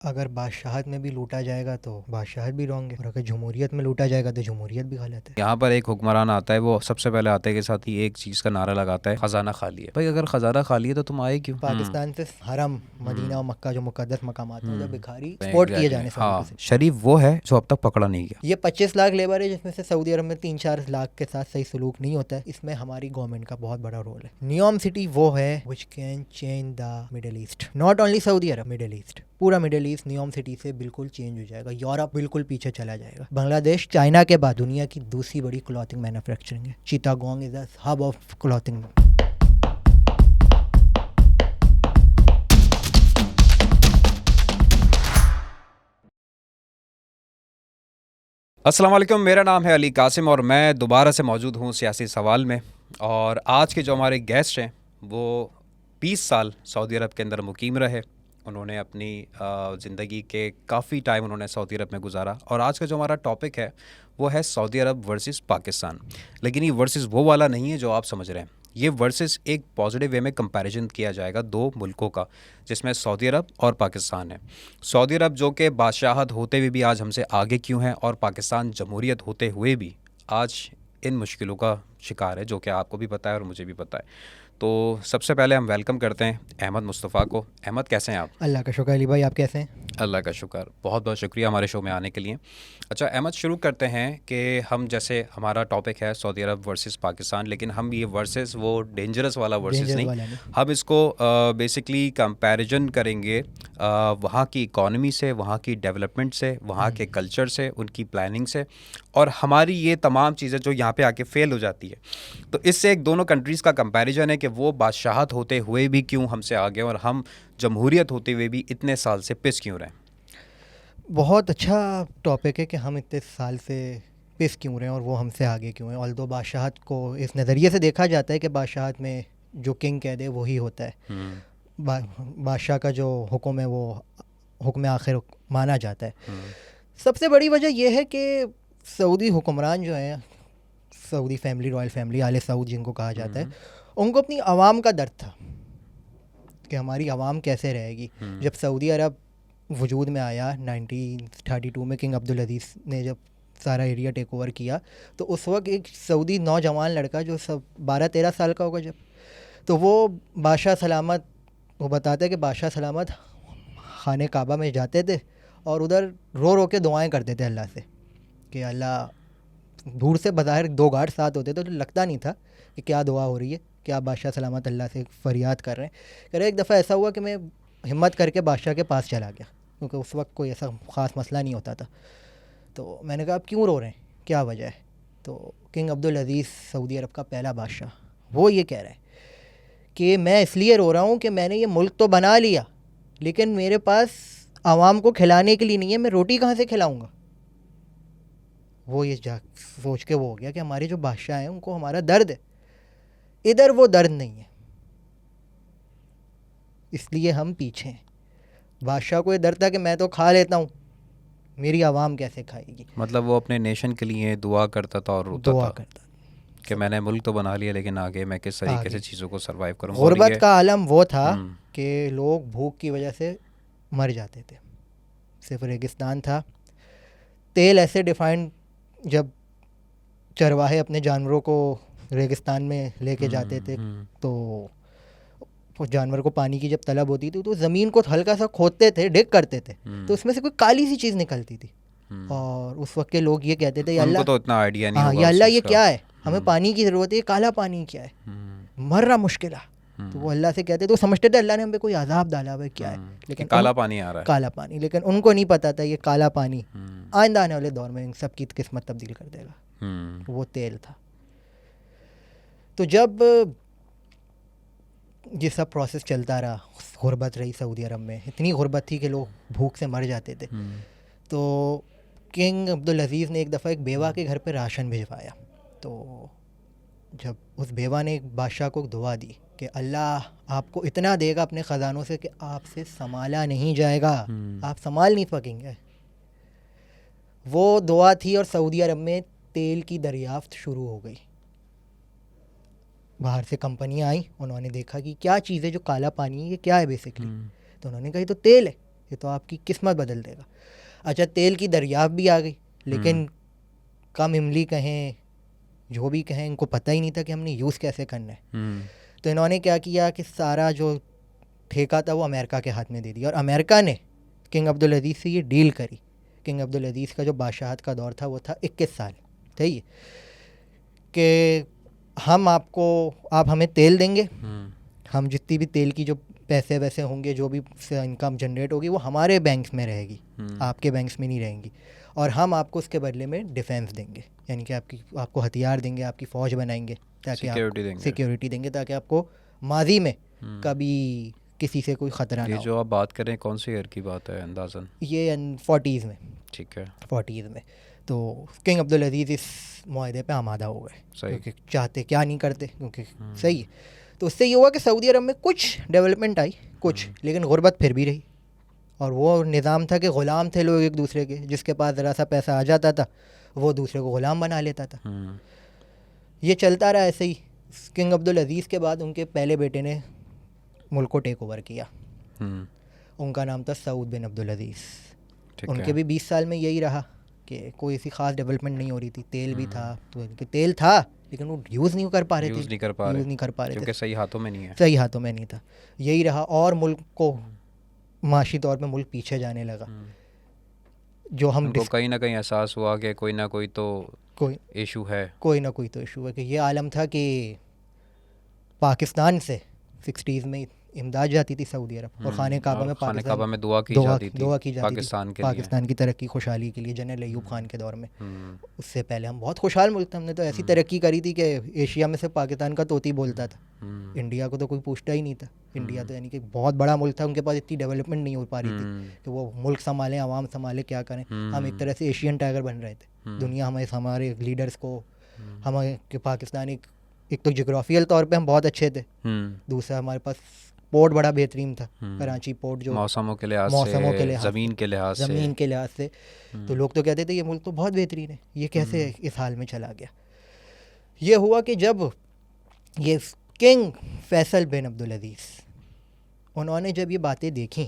अगर बादशाहत में भी लूटा जाएगा तो बादशाहत भी रॉन्ग है, और अगर जमहूरियत में लूटा जाएगा तो जमहूरियत भी गलत है। यहाँ पर एक हुक्मरान आता है, वो सबसे पहले आते के साथ ही एक चीज़ का नारा लगाता है, ख़जाना खाली है। भाई अगर ख़जाना खाली है तो तुम आए क्यों? पाकिस्तान से हरम, मदीना और मक्का जो मुकद्दस मकामात हैं उधर भिखारी एक्सपोर्ट किए एग्जैक्टली, जाने सऊदी हाँ, से। शरीफ वो है जो अब तक पकड़ा नहीं गया। ये 25 लाख लेबर है जिसमें से सऊदी अरब में 3-4 लाख के साथ सही सलूक नहीं होता है। इसमें हमारी गवर्नमेंट का बहुत बड़ा रोल है। नियोम सिटी वो है which can change the middle east, not only Saudi Arab, middle east, पूरा मिडिल ईस्ट नियोम सिटी से बिल्कुल चेंज हो जाएगा। यूरोप बिल्कुल पीछे चला जाएगा। बांग्लादेश चाइना के बाद दुनिया की दूसरी बड़ी क्लॉथिंग मैन्युफैक्चरिंग है। Chittagong is the hub of clothing. अस्सलाम वालेकुम, मेरा नाम है अली कासिम और मैं दोबारा से मौजूद हूँ सियासी सवाल में। और आज के जो हमारे गेस्ट हैं वो 20 साल सऊदी अरब के अंदर मुकीम रहे। उन्होंने अपनी ज़िंदगी के काफ़ी टाइम उन्होंने सऊदी अरब में गुजारा। और आज का जो हमारा टॉपिक है वो है सऊदी अरब वर्सेस पाकिस्तान। लेकिन ये वर्सेस वो वाला नहीं है जो आप समझ रहे हैं। ये वर्सेस एक पॉजिटिव वे में कंपैरिजन किया जाएगा दो मुल्कों का, जिसमें सऊदी अरब और पाकिस्तान है। सऊदी अरब जो कि बादशाहत होते हुए भी आज हमसे आगे क्यों है, और पाकिस्तान जमहूरियत होते हुए भी आज इन मुश्किलों का शिकार है, जो कि आपको भी पता है और मुझे भी पता है। तो सबसे पहले हम वेलकम करते हैं अहमद मुस्तफ़ा को। अहमद, कैसे हैं आप? अल्लाह का शुक्र अली भाई, आप कैसे हैं? अल्लाह का शुक्र, बहुत बहुत शुक्रिया हमारे शो में आने के लिए। अच्छा अहमद, शुरू करते हैं कि हम, जैसे हमारा टॉपिक है सऊदी अरब वर्सेस पाकिस्तान, लेकिन हम ये वर्सेस वो डेंजरस वाला वर्सेस डेंजर नहीं, वाला नहीं। हम इसको बेसिकली कंपैरिजन करेंगे वहाँ की इकॉनमी से, वहाँ की डेवलपमेंट से, वहाँ के कल्चर से, उनकी प्लानिंग से, और हमारी ये तमाम चीज़ें जो यहाँ पे आके फेल हो जाती है। तो इससे एक दोनों कंट्रीज़ का कंपैरिजन है कि वो बादशाहत होते हुए भी क्यों हमसे आगे और हम जमहूरियत होते हुए भी इतने साल से पिस क्यों रहे हैं। बहुत अच्छा टॉपिक है कि हम इतने साल से पिस क्यों रहे हैं और वो हमसे आगे क्यों हैं। ऑल्दो बादशाहत को इस नज़रिए से देखा जाता है कि बादशाहत में जो किंग कह दे वही होता है। बादशाह का जो हुक्म है वो हुक्म आखिर माना जाता है। सबसे बड़ी वजह यह है कि सऊदी हुक्मरान जो हैं, सऊदी फैमिली, रॉयल फैमिली, आले सऊद जिनको कहा जाता है, उनको अपनी आवाम का दर्द था कि हमारी आवाम कैसे रहेगी। जब सऊदी अरब वजूद में आया 1932 में, किंग अब्दुल अजीज़ ने जब सारा एरिया टेक ओवर किया, तो उस वक्त एक सऊदी नौजवान लड़का जो सब 12-13 साल का होगा जब, तो वो बादशाह सलामत, वो बताते हैं कि बादशाह सलामत खाने काबा में जाते थे और उधर रो रो के दुआएं करते थे अल्लाह से कि अल्लाह, दूर से बाहर 2 गार्ड साथ होते थे तो लगता नहीं था कि क्या दुआ हो रही है, क्या बादशाह सलामत अल्लाह से फरियाद कर रहे हैं। कह रहे एक दफ़ा ऐसा हुआ कि मैं हिम्मत करके बादशाह के पास चला गया, क्योंकि उस वक्त कोई ऐसा ख़ास मसला नहीं होता था। तो मैंने कहा आप क्यों रो रहे हैं, क्या वजह है? तो किंग अब्दुल अजीज़, सऊदी अरब का पहला बादशाह, वो ये कह रहा है कि मैं इसलिए रो रहा हूँ कि मैंने ये मुल्क तो बना लिया, लेकिन मेरे पास आवाम को खिलाने के लिए नहीं है, मैं रोटी कहाँ से खिलाऊँगा। वो ये सोच के वो हो गया कि हमारे जो बादशाह हैं उनको हमारा दर्द है, इधर वो दर्द नहीं है, इसलिए हम पीछे हैं। बादशाह को ये डर था कि मैं तो खा लेता हूँ, मेरी आवाम कैसे खाएगी। मतलब वो अपने नेशन के लिए दुआ करता था और रोता दुआ था करता कि मैंने मुल्क तो बना लिया, लेकिन आगे मैं किस तरीके आगे से चीज़ों को सरवाइव करूँगा। और गुर्बत ये का आलम वो था हम्म कि लोग भूख की वजह से मर जाते थे, सिर्फ रेगिस्तान था। तेल ऐसे डिफाइंड, जब चरवाहे अपने जानवरों को रेगिस्तान में लेके जाते थे तो उस जानवर को पानी की जब तलब होती थी तो ज़मीन को हल्का सा खोदते थे, डिग करते थे, तो उसमें से कोई काली सी चीज़ निकलती थी। और उस वक्त के लोग ये कहते थे, या उनको अल्लाह, तो इतना आइडिया नहीं हाँ होगा या उस अल्लाह चीज़ ये का। क्या है, हमें पानी की ज़रूरत है, ये काला पानी क्या है, मर रहा मुश्किल है। तो वो अल्लाह से कहते, तो समझते थे अल्लाह ने हम पे कोई अजाब डाला हुआ है, क्या है, कि लेकिन काला पानी आ रहा है। काला पानी, लेकिन उनको नहीं पता था ये काला पानी आइंदा आने वाले दौर में इन सब की किस्मत तब्दील कर देगा। वो तेल था। तो जब ये सब प्रोसेस चलता रहा, गुर्बत रही सऊदी अरब में, इतनी गुर्बत थी कि लोग भूख से मर जाते थे। तो किंग अब्दुल अजीज़ ने एक दफ़ा एक बेवा के घर पे राशन भिजवाया। तो जब उस बेवा ने एक बादशाह को दुआ दी कि अल्लाह आपको इतना देगा अपने ख़जानों से कि आपसे संभाला नहीं जाएगा, आप संभाल नहीं सकेंगे, वो दुआ थी। और सऊदी अरब में तेल की दरियाफ्त शुरू हो गई। बाहर से कंपनियाँ आई, उन्होंने देखा कि क्या चीज़ है जो काला पानी है, ये क्या है बेसिकली। तो उन्होंने कहा ये तो तेल है, ये तो आपकी किस्मत बदल देगा। अच्छा, तेल की दरियाफ्त भी आ गई, लेकिन कम इमली कहें, जो भी कहें, इनको पता ही नहीं था कि हमने यूज़ कैसे करना है। तो इन्होंने क्या किया कि सारा जो ठेका था वो अमेरिका के हाथ में दे दिया, और अमेरिका ने किंग अब्दुल अजीज़ से ये डील करी। किंग अब्दुल अजीज़ का जो बादशाहत का दौर था वो था 21 साल, सही है, कि आप हमें तेल देंगे, हम जितनी भी तेल की जो पैसे वैसे होंगे, जो भी इनकम जनरेट होगी, वो हमारे बैंक्स में रहेगी, आपके बैंक्स में नहीं रहेंगी, और हम आपको उसके बदले में डिफेंस देंगे, यानी कि आपको हथियार देंगे, आपकी फ़ौज बनाएंगे, ताकि सिक्योरिटी देंगे, ताकि आपको माजी में कभी किसी से कोई ख़तरा ना हो। ये जो आप बात कर रहे हैं कौन से ईयर की बात है अंदाज़न? ये 40s में। ठीक है, 40s में। तो किंग अब्दुल अजीज़ इस मुआहदे पे आमादा हो गए, क्योंकि चाहते क्या नहीं करते, क्योंकि सही है। तो उससे ये हुआ कि सऊदी अरब में कुछ डेवलपमेंट आई, कुछ, लेकिन गुर्बत फिर भी रही, और वो निज़ाम था कि ग़ुलाम थे लोग एक दूसरे के, जिसके पास ज़रा सा पैसा आ जाता था वो दूसरे को ग़ुलाम बना लेता था। ये चलता रहा ऐसे ही। किंग अब्दुल अजीज़ के बाद उनके पहले बेटे ने मुल्क को टेक ओवर किया, उनका नाम था सऊद बिन अब्दुल अजीज़। उनके भी 20 साल में यही रहा कि कोई ऐसी ख़ास डेवलपमेंट नहीं हो रही थी। तेल भी था, तो तेल था, लेकिन वो यूज़ नहीं कर पा रहे थे, क्योंकि सही हाथों में नहीं है, सही हाथों में नहीं था। यही रहा, और मुल्क को माशी तौर पे मुल्क पीछे जाने लगा। जो हम कहीं ना कहीं एहसास हुआ कि कोई ना कोई तो इशू है, कोई ना कोई तो इशू है, कि ये आलम था कि पाकिस्तान से 60s में इमदाद जाती थी सऊदी अरब, और खाने काबा में दुआ की जाती थी पाकिस्तान की तरक्की खुशहाली के लिए, जनरल अयूब खान के दौर में। उससे पहले हम बहुत खुशहाल मुल्क थे, हमने तो ऐसी तरक्की करी थी कि एशिया में से पाकिस्तान का तोती बोलता था, इंडिया को तो कोई पूछता ही नहीं था। इंडिया तो यानी कि बहुत बड़ा मुल्क था, उनके पास इतनी डेवलपमेंट नहीं हो पा रही थी कि वो मुल्क संभालें, आवाम संभालें, क्या करें। हम एक तरह से एशियन टाइगर बन रहे थे। दुनिया हमारे लीडर्स को, हमारे पाकिस्तान एक तो जोग्राफियल तौर पे हम बहुत अच्छे थे, दूसरा हमारे पास पोर्ट बड़ा बेहतरीन था, कराची पोर्ट, जो मौसमों के लिहाज ज़मीन के लिहाज से तो लोग तो कहते थे ये मुल्क तो बहुत बेहतरीन है, ये कैसे इस हाल में चला गया। ये हुआ कि जब ये किंग फैसल बिन अब्दुल अजीज़, उन्होंने जब ये बातें देखी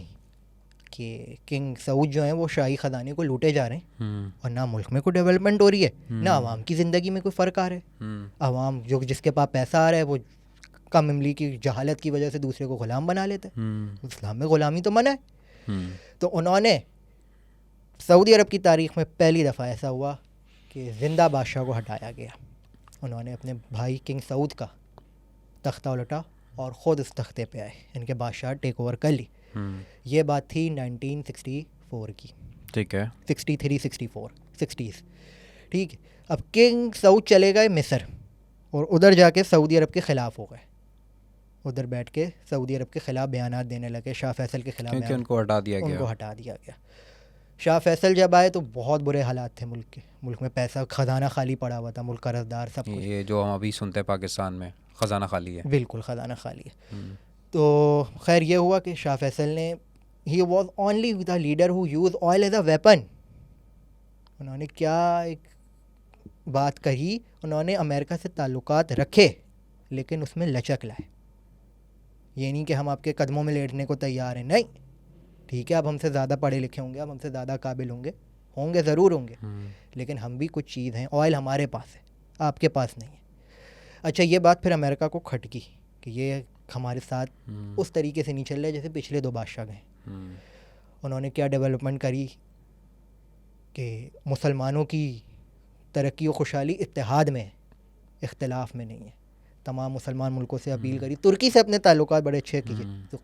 कि किंग सऊद जो हैं वो शाही ख़जाने को लूटे जा रहे हैं, और ना मुल्क में कोई डेवलपमेंट हो रही है, ना आवाम की ज़िंदगी में कोई फ़र्क आ रहा है, आवाम जो जिसके पास पैसा आ रहा है वो कम इमली की जहालत की वजह से दूसरे को ग़ुलाम बना लेता है। इस्लाम में ग़ुलामी तो मना है। तो उन्होंने, सऊदी अरब की तारीख़ में पहली दफ़ा ऐसा हुआ कि ज़िंदा बादशाह को हटाया गया। उन्होंने अपने भाई किंग सऊद का तख्ता उलटा और ख़ुद इस तख्ते पे आए, इनके बादशाह टेक ओवर कर ली। ये बात थी 1964 की, ठीक है, 63-64 60s, ठीक है। अब किंग सऊद चले गए मिस्र, और उधर जाके सऊदी अरब के ख़िलाफ़ हो गए, उधर बैठ के सऊदी अरब के ख़िलाफ़ बयानात देने लगे, शाह फैसल के ख़िलाफ़, क्योंकि उनको हटा दिया गया। शाह फैसल जब आए तो बहुत बुरे हालात थे मुल्क के, मुल्क में पैसा, ख़जाना खाली पड़ा हुआ था, मुल्क कर्जदार, सब कुछ। ये जो हम अभी सुनते हैं पाकिस्तान में ख़जाना खाली है, बिल्कुल ख़जाना खाली है। तो खैर ये हुआ कि शाह फैसल ने, he was only the leader who use oil as a weapon. उन्होंने क्या एक बात कही, उन्होंने अमेरिका से ताल्लुकात रखे, लेकिन उसमें लचक लाए। ये नहीं कि हम आपके कदमों में लेटने को तैयार हैं, नहीं, ठीक है, आप हमसे ज़्यादा पढ़े लिखे होंगे, आप हमसे ज़्यादा काबिल होंगे ज़रूर होंगे, लेकिन हम भी कुछ चीज़ हैं, ऑयल हमारे पास है, आपके पास नहीं है। अच्छा, ये बात फिर अमेरिका को खटकी कि ये हमारे साथ उस तरीके से नहीं चल रहे जैसे पिछले 2 बादशाह गए। उन्होंने क्या डेवलपमेंट करी कि मुसलमानों की तरक्की और खुशहाली इत्तेहाद में है, इख्तिलाफ में नहीं है। तमाम मुसलमान मुल्कों से अपील करी, तुर्की से अपने ताल्लुकात बड़े अच्छे किए, तो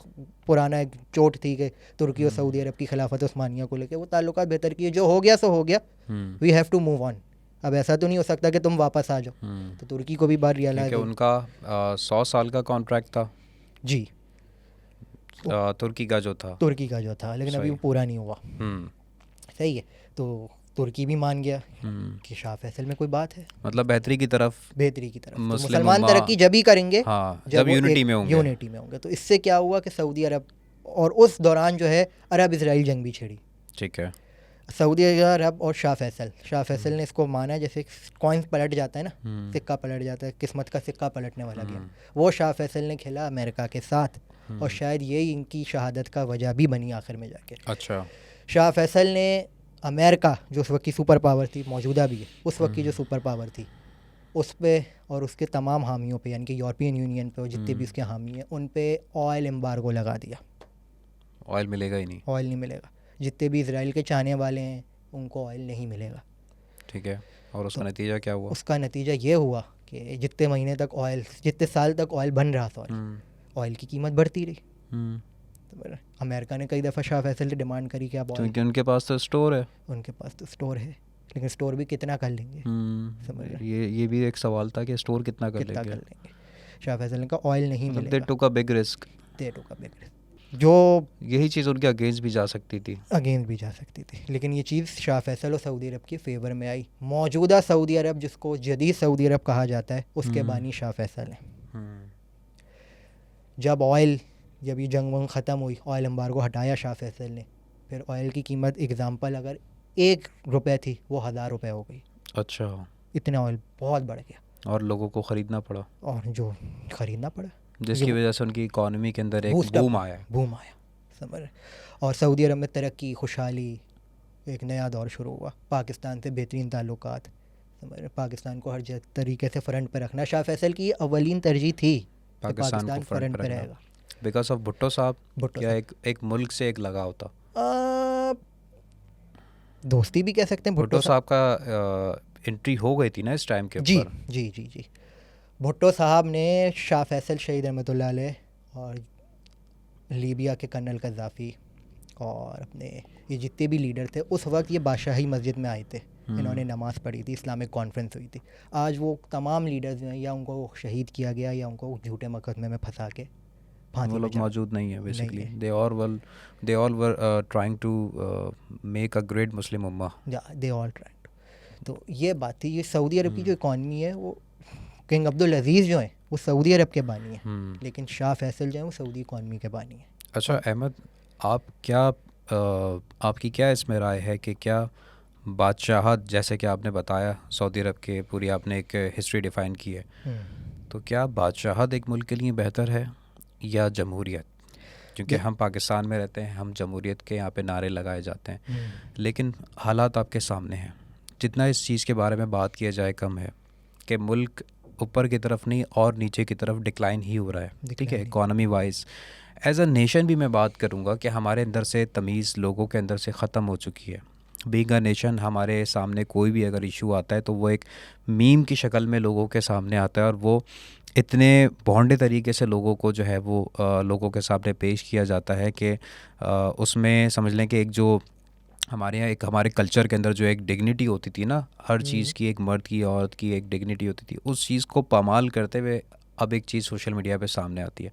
पुराना एक चोट थी कि तुर्की और सऊदी अरब की खिलाफत उस्मानिया को लेकर, वो ताल्लुकात बेहतर किए, जो हो गया सो हो गया, we have to move on. अब ऐसा तो नहीं हो सकता कि तुम वापस आ जाओ। तो तुर्की को भी बात रियलाइज, उनका 100 साल का कॉन्ट्रैक्ट था जी, तुर्की का जो था, लेकिन अभी वो पूरा नहीं हुआ। सही है, तो तुर्की भी मान गया कि शाह फैसल में कोई बात है, मतलब बेहतरी की तरफ तो मुसलमान तरक्की जब ही करेंगे, जब यूनिटी में होंगे। तो इससे क्या हुआ कि सऊदी अरब, और उस दौरान जो है अरब इजराइल जंग भी छिड़ी। ठीक है, सऊदी अरब और शाह फैसल ने इसको माना है, जैसे कॉइन्स पलट जाता है ना, सिक्का पलट जाता है, किस्मत का सिक्का पलटने वाला गेम, वो शाह फैसल ने खेला अमेरिका के साथ, और शायद यही इनकी शहादत का वजह भी बनी आखिर में जाके। अच्छा। शाह फैसल ने अमेरिका, जो उस वक्त की सुपर पावर थी, मौजूदा भी है, उस वक्त की जो सुपर पावर थी, उस पे और उसके तमाम हामियों पे, यानी कि यूरोपियन यूनियन पे और जितने भी उसके हामी हैं, उन पे ऑयल एम्बार्गो लगा दिया। ऑयल मिलेगा ही नहीं। ऑयल नहीं मिलेगा, जितने भी इसराइल के चाहने वाले हैं उनको ऑयल नहीं मिलेगा। ठीक है, और उसका नतीजा क्या हुआ? उसका नतीजा ये हुआ कि जितने साल तक ऑयल बन रहा था, ऑयल की कीमत बढ़ती रही। तो अमेरिका ने कई दफ़ा शाह फैसल से डिमांड करी कि आप ऑयल, क्योंकि उनके पास तो स्टोर है। उनके पास तो स्टोर है, लेकिन स्टोर भी कितना कर लेंगे, समझ रहे? ये भी एक सवाल था कि स्टोर कितना कर कितना कर लेंगे। लेंगे। शाह फैसल ने कहा ऑयल नहीं मतलब दे मिलेगा, took a big risk. They took a big risk, जो यही चीज़ उनके अगेंस्ट भी जा सकती थी। अगेंस्ट भी जा सकती थी, लेकिन ये चीज़ शाह फैसल और सऊदी अरब के फेवर में आई। मौजूदा सऊदी अरब, जिसको जदीद सऊदी अरब कहा जाता है, उसके बानी शाह फैसल हैं। जब ये जंग वंग ख़त्म हुई, ऑयल एम्बार्गो हटाया शाह फैसल ने, फिर ऑयल की कीमत एग्ज़ाम्पल अगर ₹1 थी वो ₹1000 हो गई। अच्छा। इतना ऑयल बहुत बढ़ गया और लोगों को ख़रीदना पड़ा, और जो ख़रीदना पड़ा, जिसकी वजह से उनकी इकॉनमी के अंदर एक बूम आया। समझ रहे? और सऊदी अरब में तरक्की, खुशहाली, एक नया दौर शुरू हुआ। पाकिस्तान से बेहतरीन ताल्लुकात, समझ रहे? पाकिस्तान को हर तरीके से फ्रंट पर रखना शाह फैसल की अवलीन तरजीह थी, पाकिस्तान को फ्रंट पर रहेगा। बिकॉज ऑफ भुट्टो साहब, क्या एक मुल्क से एक लगाव था। दोस्ती भी कह सकते हैं। भुट्टो साहब का एंट्री हो गई थी ना इस टाइम के ऊपर। जी। भुट्टो साहब ने शाह फैसल शहीद रहमतुल्लाह अलैह और लीबिया के कर्नल कज़ाफ़ी और अपने ये जितने भी लीडर थे, उस वक्त ये बादशाही मस्जिद में आए थे, इन्होंने नमाज़ पढ़ी थी, इस्लामिक कॉन्फ्रेंस हुई थी। आज वो तमाम लीडर्स जो हैं, या उनको शहीद किया गया या उनको झूठे मुकदमे में फंसा के वो लोग मौजूद नहीं है basically. They all were trying to make a great Muslim उम्मा। They all trying. तो ये बात थी। ये सऊदी अरब की जो इकॉनमी है, वो किंग अब्दुल अजीज़ जो हैं वो सऊदी अरब के बानी हैं, लेकिन शाह फैसल जो हैं वो सऊदी इकॉनमी के बानी हैं। अच्छा अहमद, आपकी क्या इसमें राय है कि क्या बादशाहत, जैसे कि आपने बताया सऊदी अरब के पूरी आपने एक हिस्ट्री डिफ़ाइन की है, तो क्या बादशाहत एक मुल्क के लिए बेहतर है या जमहूरियत? क्योंकि हम पाकिस्तान में रहते हैं, हम जमहूरियत के यहाँ पे नारे लगाए जाते हैं, लेकिन हालात आपके सामने हैं। जितना इस चीज़ के बारे में बात किया जाए कम है कि मुल्क ऊपर की तरफ नहीं और नीचे की तरफ डिक्लाइन ही हो रहा है। ठीक है, economy wise as a nation भी मैं बात करूँगा कि हमारे अंदर से तमीज़ लोगों के अंदर से ख़त्म हो चुकी है। बीइंग अ नेशन, हमारे सामने कोई भी अगर इशू आता है तो वो एक मीम की शक्ल में लोगों के सामने आता है, और वो इतने भोंडे तरीके से लोगों को जो है वो लोगों के सामने पेश किया जाता है कि उसमें समझ लें कि एक जो हमारे यहाँ एक हमारे कल्चर के अंदर जो एक डिग्निटी होती थी ना, हर चीज़ की, एक मर्द की औरत की एक डिग्निटी होती थी, उस चीज़ को पामाल करते हुए अब एक चीज़ सोशल मीडिया पे सामने आती है।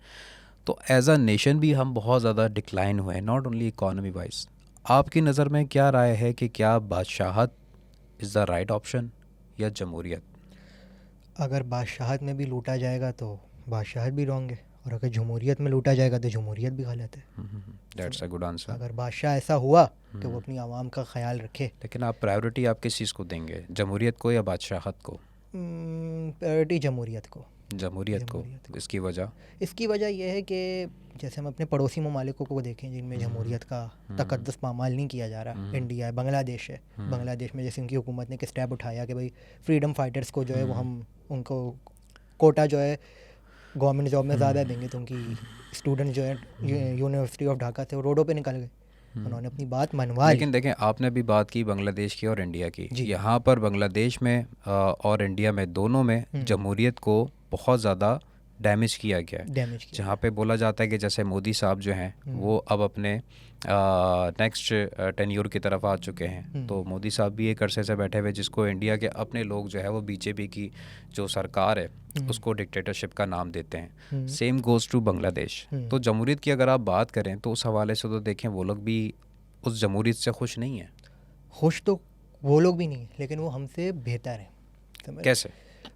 तो एज अ नेशन भी हम बहुत ज़्यादा डिक्लाइन हुए हैं, नॉट ओनली इकॉनमी वाइज। आपकी नज़र में क्या राय है कि क्या बादशाहत इज़ द राइट ऑप्शन या जमहूरियत? अगर बादशाहत में भी लूटा जाएगा तो बादशाहत भी रॉन्ग है, और अगर जमहूरियत में लूटा जाएगा तो जमहूरियत भी गलत है। That's a good answer. अगर बादशाह ऐसा हुआ कि वो अपनी आवाम का ख्याल रखे। लेकिन आप प्रायोरिटी आप किस चीज़ को देंगे, जमहूरियत को या बादशाहत को? प्रायोरिटी जमहूरियत को। जमहूरियत को। इसकी वजह यह है कि जैसे हम अपने पड़ोसी ममालिकों को देखें जिनमें जमहूरियत का तकद्दुस पामाल नहीं किया जा रहा, इंडिया है, बांग्लादेश है। बांग्लादेश में जैसे उनकी हुकूमत ने एक स्टेप उठाया कि भाई फ्रीडम फाइटर्स को जो है वो हम उनको कोटा जो है गवर्नमेंट जॉब में ज़्यादा देंगे, तो उनकी स्टूडेंट जो है यूनिवर्सिटी ऑफ ढाका से वो रोडों पे निकल गए, उन्होंने अपनी बात मनवा ली। लेकिन देखें, आपने भी बात की बांग्लादेश की और इंडिया की। यहाँ पर बांग्लादेश में और इंडिया में दोनों में जमहूरियत को बहुत ज़्यादा डैमेज किया गया है। जहाँ पे बोला जाता है कि जैसे मोदी साहब जो हैं वो अब अपने नेक्स्ट टेन्योर की तरफ आ चुके हैं, तो मोदी साहब भी एक अरसे से बैठे हुए, जिसको इंडिया के अपने लोग जो है वो बीजेपी की जो सरकार है उसको डिक्टेटरशिप का नाम देते हैं। Same goes to Bangladesh. तो जमहूरियत की अगर आप बात करें तो उस हवाले से तो देखें वो लोग भी उस जमहूरियत से खुश नहीं हैं। खुश तो वो लोग भी नहीं है, लेकिन वो हमसे बेहतर हैं। कैसे?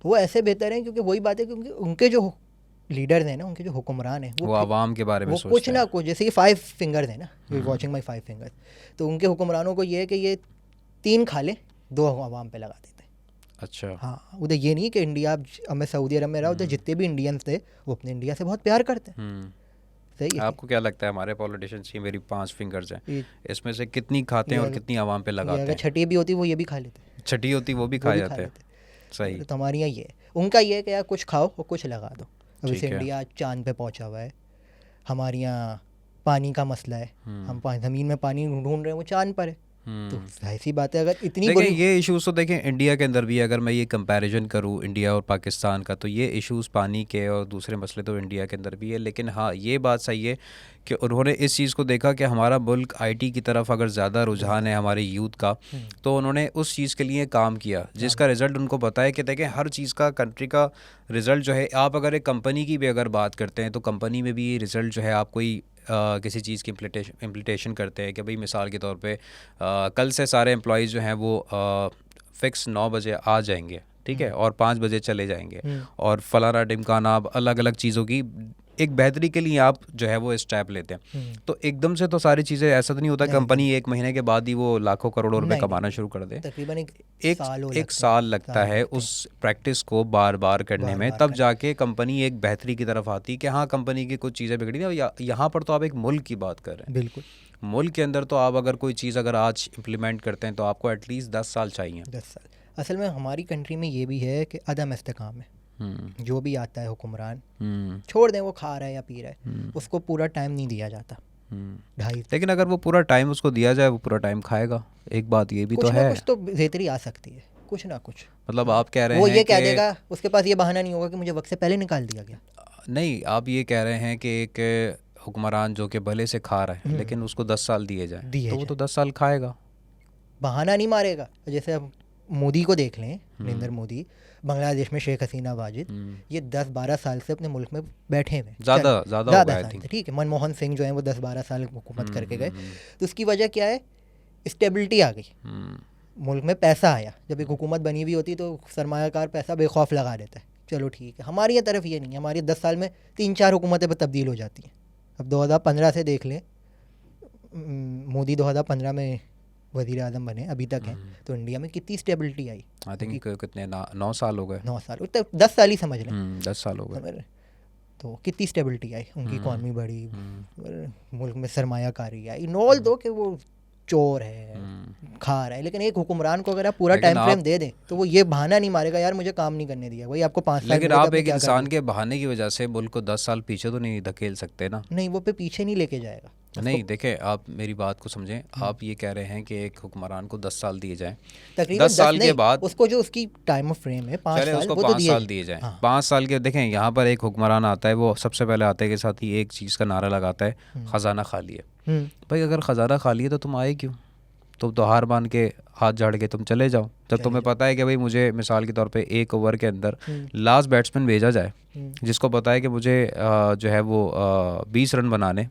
वो ऐसे बेहतर हैं क्योंकि वही बात है, क्योंकि उनके जो लीडर्स हैं ना, उनके जो हुक्मरान हैं वो आवाम के बारे में वो सोचते कुछ ना हैं। कुछ, जैसे कि 5 फिंगर्स है ना, यू वॉचिंग माई 5 फिंगर्स, तो उनके हुक्मरानों को ये है कि ये 3 खा ले, 2 आवाम पे लगा देते हैं। अच्छा। हाँ, उधर ये नहीं कि इंडिया, अब मैं सऊदी अरब में रहा, उधर जितने भी इंडियंस थे वो अपने इंडिया से बहुत प्यार करते हैं। सही है। आपको क्या लगता है हमारे पॉलिटिशियंस की, मेरी 5 फिंगर्स हैं, ये इसमें से कितनी खाते हैं और कितनी आवाम पे ये लगाते अगर हैं? छठी भी होती वो ये भी खा लेते, छठी होती वो भी वो खा भी खा जाते हैं। लेते। सही। तो हमारे यहाँ ये है, उनका ये है कि यार कुछ खाओ और कुछ लगा दो। अब ठीक जैसे है। इंडिया चांद पे पहुंचा हुआ है, हमारे यहाँ पानी का मसला है, हम ज़मीन में पानी ढूंढ रहे हैं, वो चांद पर है। तो जाहिर सी बात है, अगर इतनी देखिए बड़ी ये इश्यूज तो देखें इंडिया के अंदर भी है। अगर मैं ये कंपैरिजन करूँ इंडिया और पाकिस्तान का, तो ये इश्यूज पानी के और दूसरे मसले तो इंडिया के अंदर भी है। लेकिन हाँ, ये बात सही है कि उन्होंने इस चीज़ को देखा कि हमारा मुल्क आईटी की तरफ अगर ज़्यादा रुझान है हमारे यूथ का, तो उन्होंने उस चीज़ के लिए काम किया, जिसका रिज़ल्ट उनको पता है कि देखें हर चीज़ का, कंट्री का रिज़ल्ट जो है, आप अगर एक कंपनी की भी अगर बात करते हैं तो कंपनी में भी ये रिज़ल्ट जो है, आप कोई किसी चीज़ की इम्प्लीटेशन करते हैं कि भाई मिसाल के तौर पे कल से सारे एम्प्लॉयज़ जो हैं वो फ़िक्स 9 बजे आ जाएंगे, ठीक है, और 5 बजे चले जाएंगे, और फलाना ढिमकाना, आप अलग अलग चीज़ों की एक बेहतरी के लिए आप जो है वो स्टेप लेते हैं। तो एकदम से तो सारी चीज़ें, ऐसा तो नहीं होता कंपनी 1 महीने के बाद ही वो लाखों करोड़ों रुपए कमाना शुरू कर दे। तकरीबन एक साल लगता है उस प्रैक्टिस को बार बार करने में, तब जाके कंपनी एक बेहतरी की तरफ आती है कि हाँ कंपनी की कुछ चीज़ें बिगड़ी हैं। यहाँ पर तो आप एक मुल्क की बात कर रहे हैं। बिल्कुल। मुल्क के अंदर तो आप अगर कोई चीज़ अगर आज इम्प्लीमेंट करते हैं तो आपको एटलीस्ट 10 साल चाहिए। 10 साल। असल में हमारी कंट्री में ये भी है कि अदम इस्तेकाम है। जो भी आता है हुक्मरान, छोड़ दें वो खा रहा है या पी रहा है, उसको पूरा टाइम नहीं दिया जाता। लेकिन अगर वो पूरा टाइम उसको दिया जाए, वो पूरा टाइम खाएगा। एक बात ये भी तो है, कुछ तो बेहतरी आ सकती है, कुछ ना कुछ। मतलब आप कह रहे हैं वो ये कह कि देगा, उसके पास ये बहाना नहीं होगा कि मुझे वक्त से पहले निकाल दिया गया। नहीं, आप ये कह रहे हैं कि एक हुक्मरान जो कि भले से खा रहा है लेकिन उसको 10 साल दिए जाए तो वो तो 10 साल खाएगा, बहाना नहीं मारेगा। जैसे अब मोदी को देख लें, नरेंद्र मोदी, बांग्लादेश में शेख हसीना वाजिद, ये 10-12 साल से अपने मुल्क में बैठे हुए, ज़्यादा हो गए थे। ठीक है, मनमोहन सिंह जो है वो 10-12 साल हुकूमत करके गए। तो उसकी वजह क्या है? स्टेबिलिटी आ गई, मुल्क में पैसा आया। जब एक हुकूमत बनी हुई होती तो सरमायाकार पैसा बेखौफ लगा देता है, चलो ठीक है। हमारी ये तरफ ये नहीं है, हमारी 10 साल में 3-4 हुकूमतें तब्दील हो जाती हैं। अब 2015 से देख लें, मोदी 2015 में वज़ीर आज़म बने, अभी तक हैं, तो इंडिया में कितनी स्टेबिलिटी आई। आई थिंक कितने 9 साल हो गए। 9 साल, 10 साल ही समझ लें, 10 साल हो गए। तो कितनी स्टेबिलिटी आई, उनकी इकॉनमी बढ़ी, मुल्क में सरमायाकारी आई। नॉल दो कि वो चोर है, खा रहा है, लेकिन एक हुक्मरान को अगर आप पूरा टाइम फ्रेम दे दें तो वो ये बहाना नहीं मारेगा, यार मुझे काम नहीं करने दिया। वही आपको 5 साल, लेकिन आप एक इंसान के बहाने की वजह से मुल्क को 10 साल पीछे तो नहीं धकेल सकते ना। नहीं, वो पे पीछे नहीं लेके जाएगा। नहीं, देखें आप मेरी बात को समझें। आप ये कह रहे हैं कि एक हुक्मरान को 10 साल दिए जाएं, तकरीबन 10 साल के बाद उसको जो उसकी टाइम ऑफ फ्रेम है 5 साल, उसको वो 5 तो साल दिए जाएं। 5 साल के, देखें यहाँ पर एक हुक्मरान आता है, वो सबसे पहले आते के साथ ही एक चीज़ का नारा लगाता है, ख़जाना खाली है। भाई अगर ख़जाना खाली है तो तुम आए क्यों? तुम तो हार मान के हाथ झाड़ के तुम चले जाओ। जब तुम्हें पता है कि भाई मुझे मिसाल के तौर पे 1 ओवर के अंदर लास्ट बैट्समैन भेजा जाए, जिसको पता है कि मुझे जो है वो 20 रन बनाने,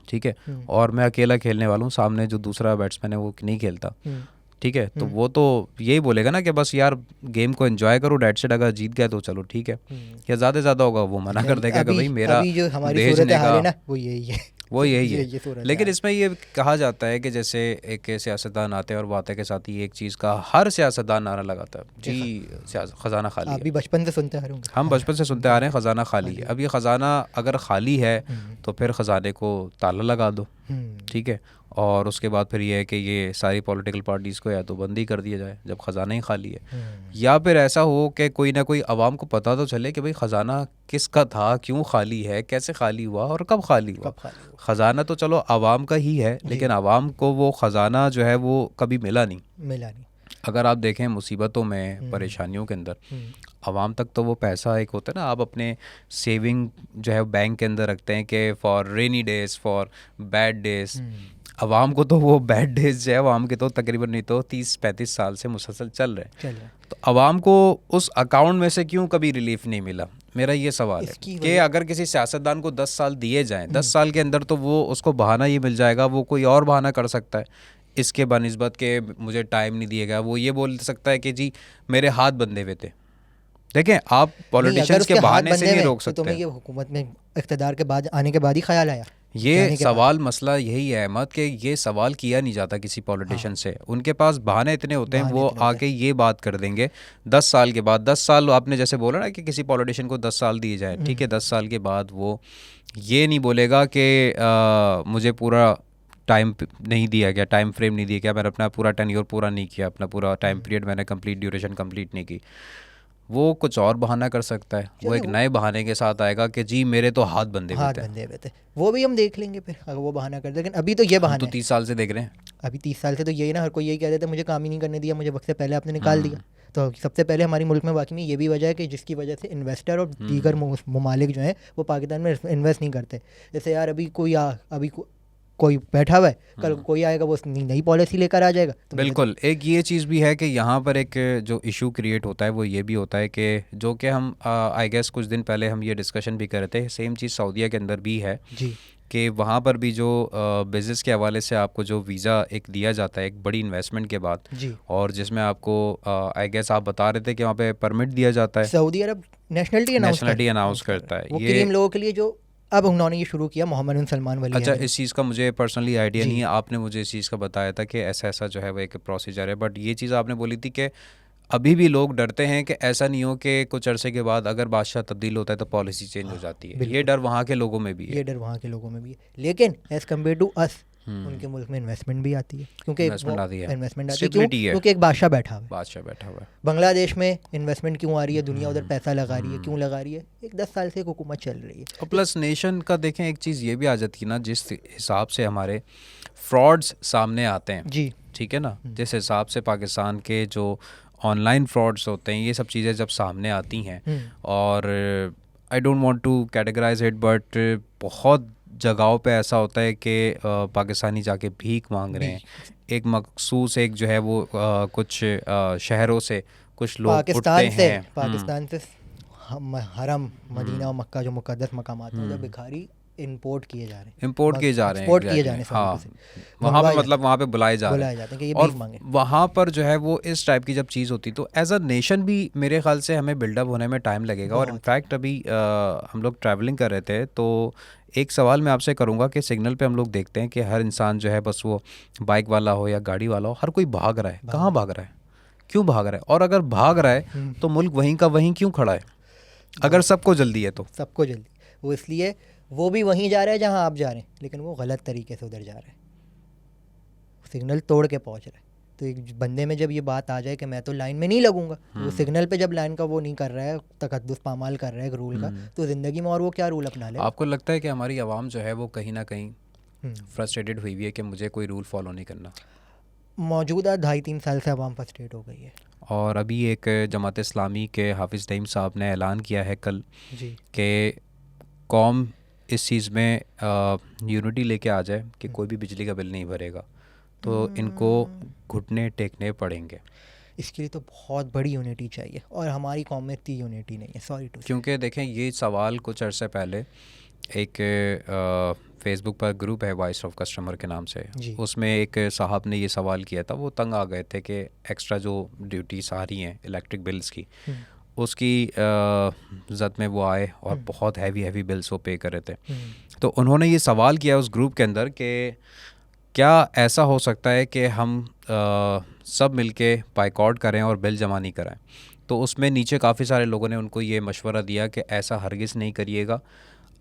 ठीक है, और मैं अकेला खेलने वाला हूँ, सामने जो दूसरा बैट्समैन है वो नहीं खेलता, ठीक है, तो वो तो यही बोलेगा ना कि बस यार गेम को एंजॉय करो, डेट सेट, अगर जीत गया तो चलो ठीक है। या ज़्यादा से ज़्यादा होगा वो मना कर देगा कि भाई मेरा जो हमारी सूरत हाल है ना वो यही है, वो यही है। लेकिन इसमें ये कहा जाता है कि जैसे एक सियासतदान आते हैं और वो आते के साथ ही एक चीज़ का हर सियासतदान नारा लगाता है, जी ख़जाना खाली है। आप भी बचपन से सुनते आ रहे होंगे। हम बचपन से सुनते आ रहे हैं ख़जाना खाली है। अब ये ख़जाना अगर खाली है तो फिर ख़जाने को ताला लगा दो, ठीक है, और उसके बाद फिर ये है कि ये सारी पॉलिटिकल पार्टीज़ को या तो बंदी कर दिया जाए जब ख़जाना ही खाली है, या फिर ऐसा हो कि कोई ना कोई आवाम को पता तो चले कि भाई ख़जाना किसका था, क्यों खाली है, कैसे खाली हुआ और कब खाली हुआ। ख़जाना तो चलो आवाम का ही है, लेकिन आवाम को वो ख़जाना जो है वो कभी मिला नहीं। अगर आप देखें मुसीबतों में, परेशानियों के अंदर आवाम तक तो वो पैसा एक होता है ना, आप अपने सेविंग जो है बैंक के अंदर रखते हैं कि for rainy days, for bad days. आवाम को तो वो बैड डेज जो है आवाम के तो तकरीबन नहीं तो 30-35 साल से मुसलसल चल रहे हैं। तो आवाम को उस अकाउंट में से क्यों कभी रिलीफ नहीं मिला? मेरा ये सवाल है कि अगर किसी सियासतदान को 10 साल दिए जाएं, 10 साल के अंदर तो वो उसको बहाना ये मिल जाएगा, वो कोई और बहाना कर सकता है इसके बनिस्बत के मुझे टाइम नहीं दिएगा। वो ये बोल सकता है कि जी मेरे हाथ बंधे हुए थे, देखें आप नहीं, अगर पॉलिटिशियंस उसके के हाथ बहाने से बंधे नहीं हुए रोक तो सकते। तुम्हें ये हुकूमत में इख्तिदार के बाद आने के बाद ही ख्याल आया ये जाने के बाद? सवाल मसला यही है अहमद कि ये सवाल किया नहीं जाता किसी पॉलिटिशियन हाँ, से, उनके पास बहाने इतने होते हैं, बहाने वो इतने होते आके हैं। ये बात कर देंगे 10 साल के बाद। 10 साल आपने जैसे बोला ना कि किसी पॉलिटिशियन को 10 साल दिए जाए, ठीक है, 10 साल के बाद वो ये नहीं बोलेगा कि मुझे पूरा टाइम नहीं दिया गया, टाइम फ्रेम नहीं दिया गया, मैंने अपना पूरा टेन्योर पूरा नहीं किया, अपना पूरा टाइम पीरियड मैंने कंप्लीट ड्यूरेशन कंप्लीट नहीं की। वो कुछ और बहाना कर सकता है, वो चलिए एक नए बहाने के साथ आएगा कि जी मेरे तो हाथ बंधे हुए हाथ थे। बंधे हुए थे, वो भी हम देख लेंगे फिर अगर वो बहाना कर दे। लेकिन अभी तो ये हम तो बहाना है, 30 साल से देख रहे हैं। अभी 30 साल से तो यही ना, हर कोई यही कह देता है मुझे काम ही नहीं करने दिया, मुझे वक्त से पहले आपने निकाल दिया। तो सबसे पहले हमारी मुल्क में वाकई में ये भी वजह है कि जिसकी वजह से इन्वेस्टर और दीगर ममालिक जो हैं वो पाकिस्तान में इन्वेस्ट नहीं करते। जैसे यार अभी कोई बैठा हुआ है, कल कोई आएगा वो नई पॉलिसी लेकर आ जाएगा। तो बिल्कुल, एक ये चीज़ भी है कि यहाँ पर एक जो इशू क्रिएट होता है वो ये भी होता है कि जो कि हम आई गेस कुछ दिन पहले हम ये डिस्कशन भी कर रहे थे, सेम चीज़ सऊदीया के अंदर भी है जी कि वहाँ पर भी जो बिज़नेस के हवाले से आपको जो वीज़ा एक दिया जाता है एक बड़ी इन्वेस्टमेंट के बाद, जी, और जिसमें आपको आई गेस आप बता रहे थे कि वहाँ पे परमिट दिया जाता है, सऊदी अरब नेशनलिटी अनाउंस करता है वो ये। करीम लोगों के लिए जो अब उन्होंने ये शुरू किया, मोहम्मद बिन सलमान वाली अच्छा, है। इस चीज़ का मुझे पर्सनली आइडिया जी नहीं है, आपने मुझे इस चीज़ का बताया था कि ऐसा ऐसा जो है वो एक प्रोसीजर है, बट ये चीज़ आपने बोली थी कि अभी भी लोग डरते हैं कि ऐसा नहीं हो कि कुछ अरसे के बाद अगर बादशाह तब्दील होता है तो पॉलिसी चेंज हो जाती है। ये बिल्कुल, डर वहाँ के लोगों में भी है। ये डर वहाँ के लोगों में भी है। लेकिन एज़ कम्पेयर टू अस उनके मुल्क में इन्वेस्टमेंट भी आती है, क्योंकि इन्वेस्टमेंट आती है, इन्वेस्टमेंट आती है। क्यों? स्टेबिलिटी है, क्योंकि एक बादशाह बैठा हुआ है। बादशाह बैठा हुआ है। बांग्लादेश में इन्वेस्टमेंट क्यों आ रही है, दुनिया उधर पैसा लगा रही है, क्यों लगा रही है? एक 10 साल से एक हुकूमत चल रही है। और प्लस नेशन का देखें एक चीज़ ये भी आ जाती है ना, जिस हिसाब से हमारे फ्रॉड्स सामने आते हैं, जी ठीक है ना, जिस हिसाब से पाकिस्तान के जो ऑनलाइन फ्रॉड्स होते हैं, ये सब चीज़ें जब सामने आती हैं, और I don't want to categorize it, but बहुत जगहों पे ऐसा होता है कि पाकिस्तानी जाके भीख मांग रहे हैं। एक मखसूस एक जो है वो कुछ शहरों से कुछ लोग उठते हैं, पाकिस्तान से हरम मदीना और मक्का जो मुकद्दस मकामात हैं उधर भिखारी इंपोर्ट किए जा रहे हैं, इंपोर्ट किए जा रहे हैं, एक्सपोर्ट किए exactly, जाने हाँ, से वहाँ पे मतलब वहाँ पे बुलाए जा बुलाए जाते हैं कि ये और भीख मांगे। वहाँ पर जो है वो इस टाइप की जब चीज़ होती तो एज अ नेशन भी मेरे ख्याल से हमें बिल्डअप होने में टाइम लगेगा। और इनफैक्ट अभी हम लोग ट्रैवलिंग कर रहे थे तो एक सवाल मैं आपसे करूँगा कि सिग्नल पे हम लोग देखते हैं कि हर इंसान जो है, बस वो बाइक वाला हो या गाड़ी वाला हो, हर कोई भाग रहा है। कहाँ भाग रहा है, क्यों भाग रहा है? और अगर भाग रहा है तो मुल्क वहीं का वहीं क्यों खड़ा है? अगर सबको जल्दी है तो सबको जल्दी, वो इसलिए वो भी वहीं जा रहे हैं जहां आप जा रहे हैं, लेकिन वो गलत तरीके से उधर जा रहे हैं, सिग्नल तोड़ के पहुंच रहे हैं। तो एक बंदे में जब ये बात आ जाए कि मैं तो लाइन में नहीं लगूंगा, वो सिग्नल पे जब लाइन का वो नहीं कर रहा है, तकद्दुस पामाल कर रहा है रूल का, तो ज़िंदगी में और वो क्या रूल अपना ले? आपको लगता है कि हमारी आवाम जो है वो कहीं ना कहीं फ्रस्ट्रेटेड हुई हुई है कि मुझे कोई रूल फॉलो नहीं करना? मौजूदा 2.5-3 साल से आवाम फ्रस्ट्रेट हो गई है। और अभी एक जमात इस्लामी के हाफिज़ नईम साहब ने ऐलान किया है कल जी कि कौम इस चीज़ में यूनिटी लेके आ जाए कि कोई भी बिजली का बिल नहीं भरेगा, तो इनको घुटने टेकने पड़ेंगे। इसके लिए तो बहुत बड़ी यूनिटी चाहिए और हमारी कौम में इतनी यूनिटी नहीं है, सॉरी टू। क्योंकि देखें ये सवाल कुछ अरसे पहले एक फेसबुक पर ग्रुप है वॉइस ऑफ कस्टमर के नाम से, उसमें एक साहब ने ये सवाल किया था, वो तंग आ गए थे कि एक्स्ट्रा जो ड्यूटीज आ रही हैं इलेक्ट्रिक बिल्स की, उसकी ज़द में वो आए और बहुत हैवी बिल्स वो पे कर रहे थे। तो उन्होंने ये सवाल किया उस ग्रुप के अंदर कि क्या ऐसा हो सकता है कि हम सब मिलके बाइकआउट करें और बिल जमा नहीं कराएं? तो उसमें नीचे काफ़ी सारे लोगों ने उनको ये मशवरा दिया कि ऐसा हरगिज़ नहीं करिएगा।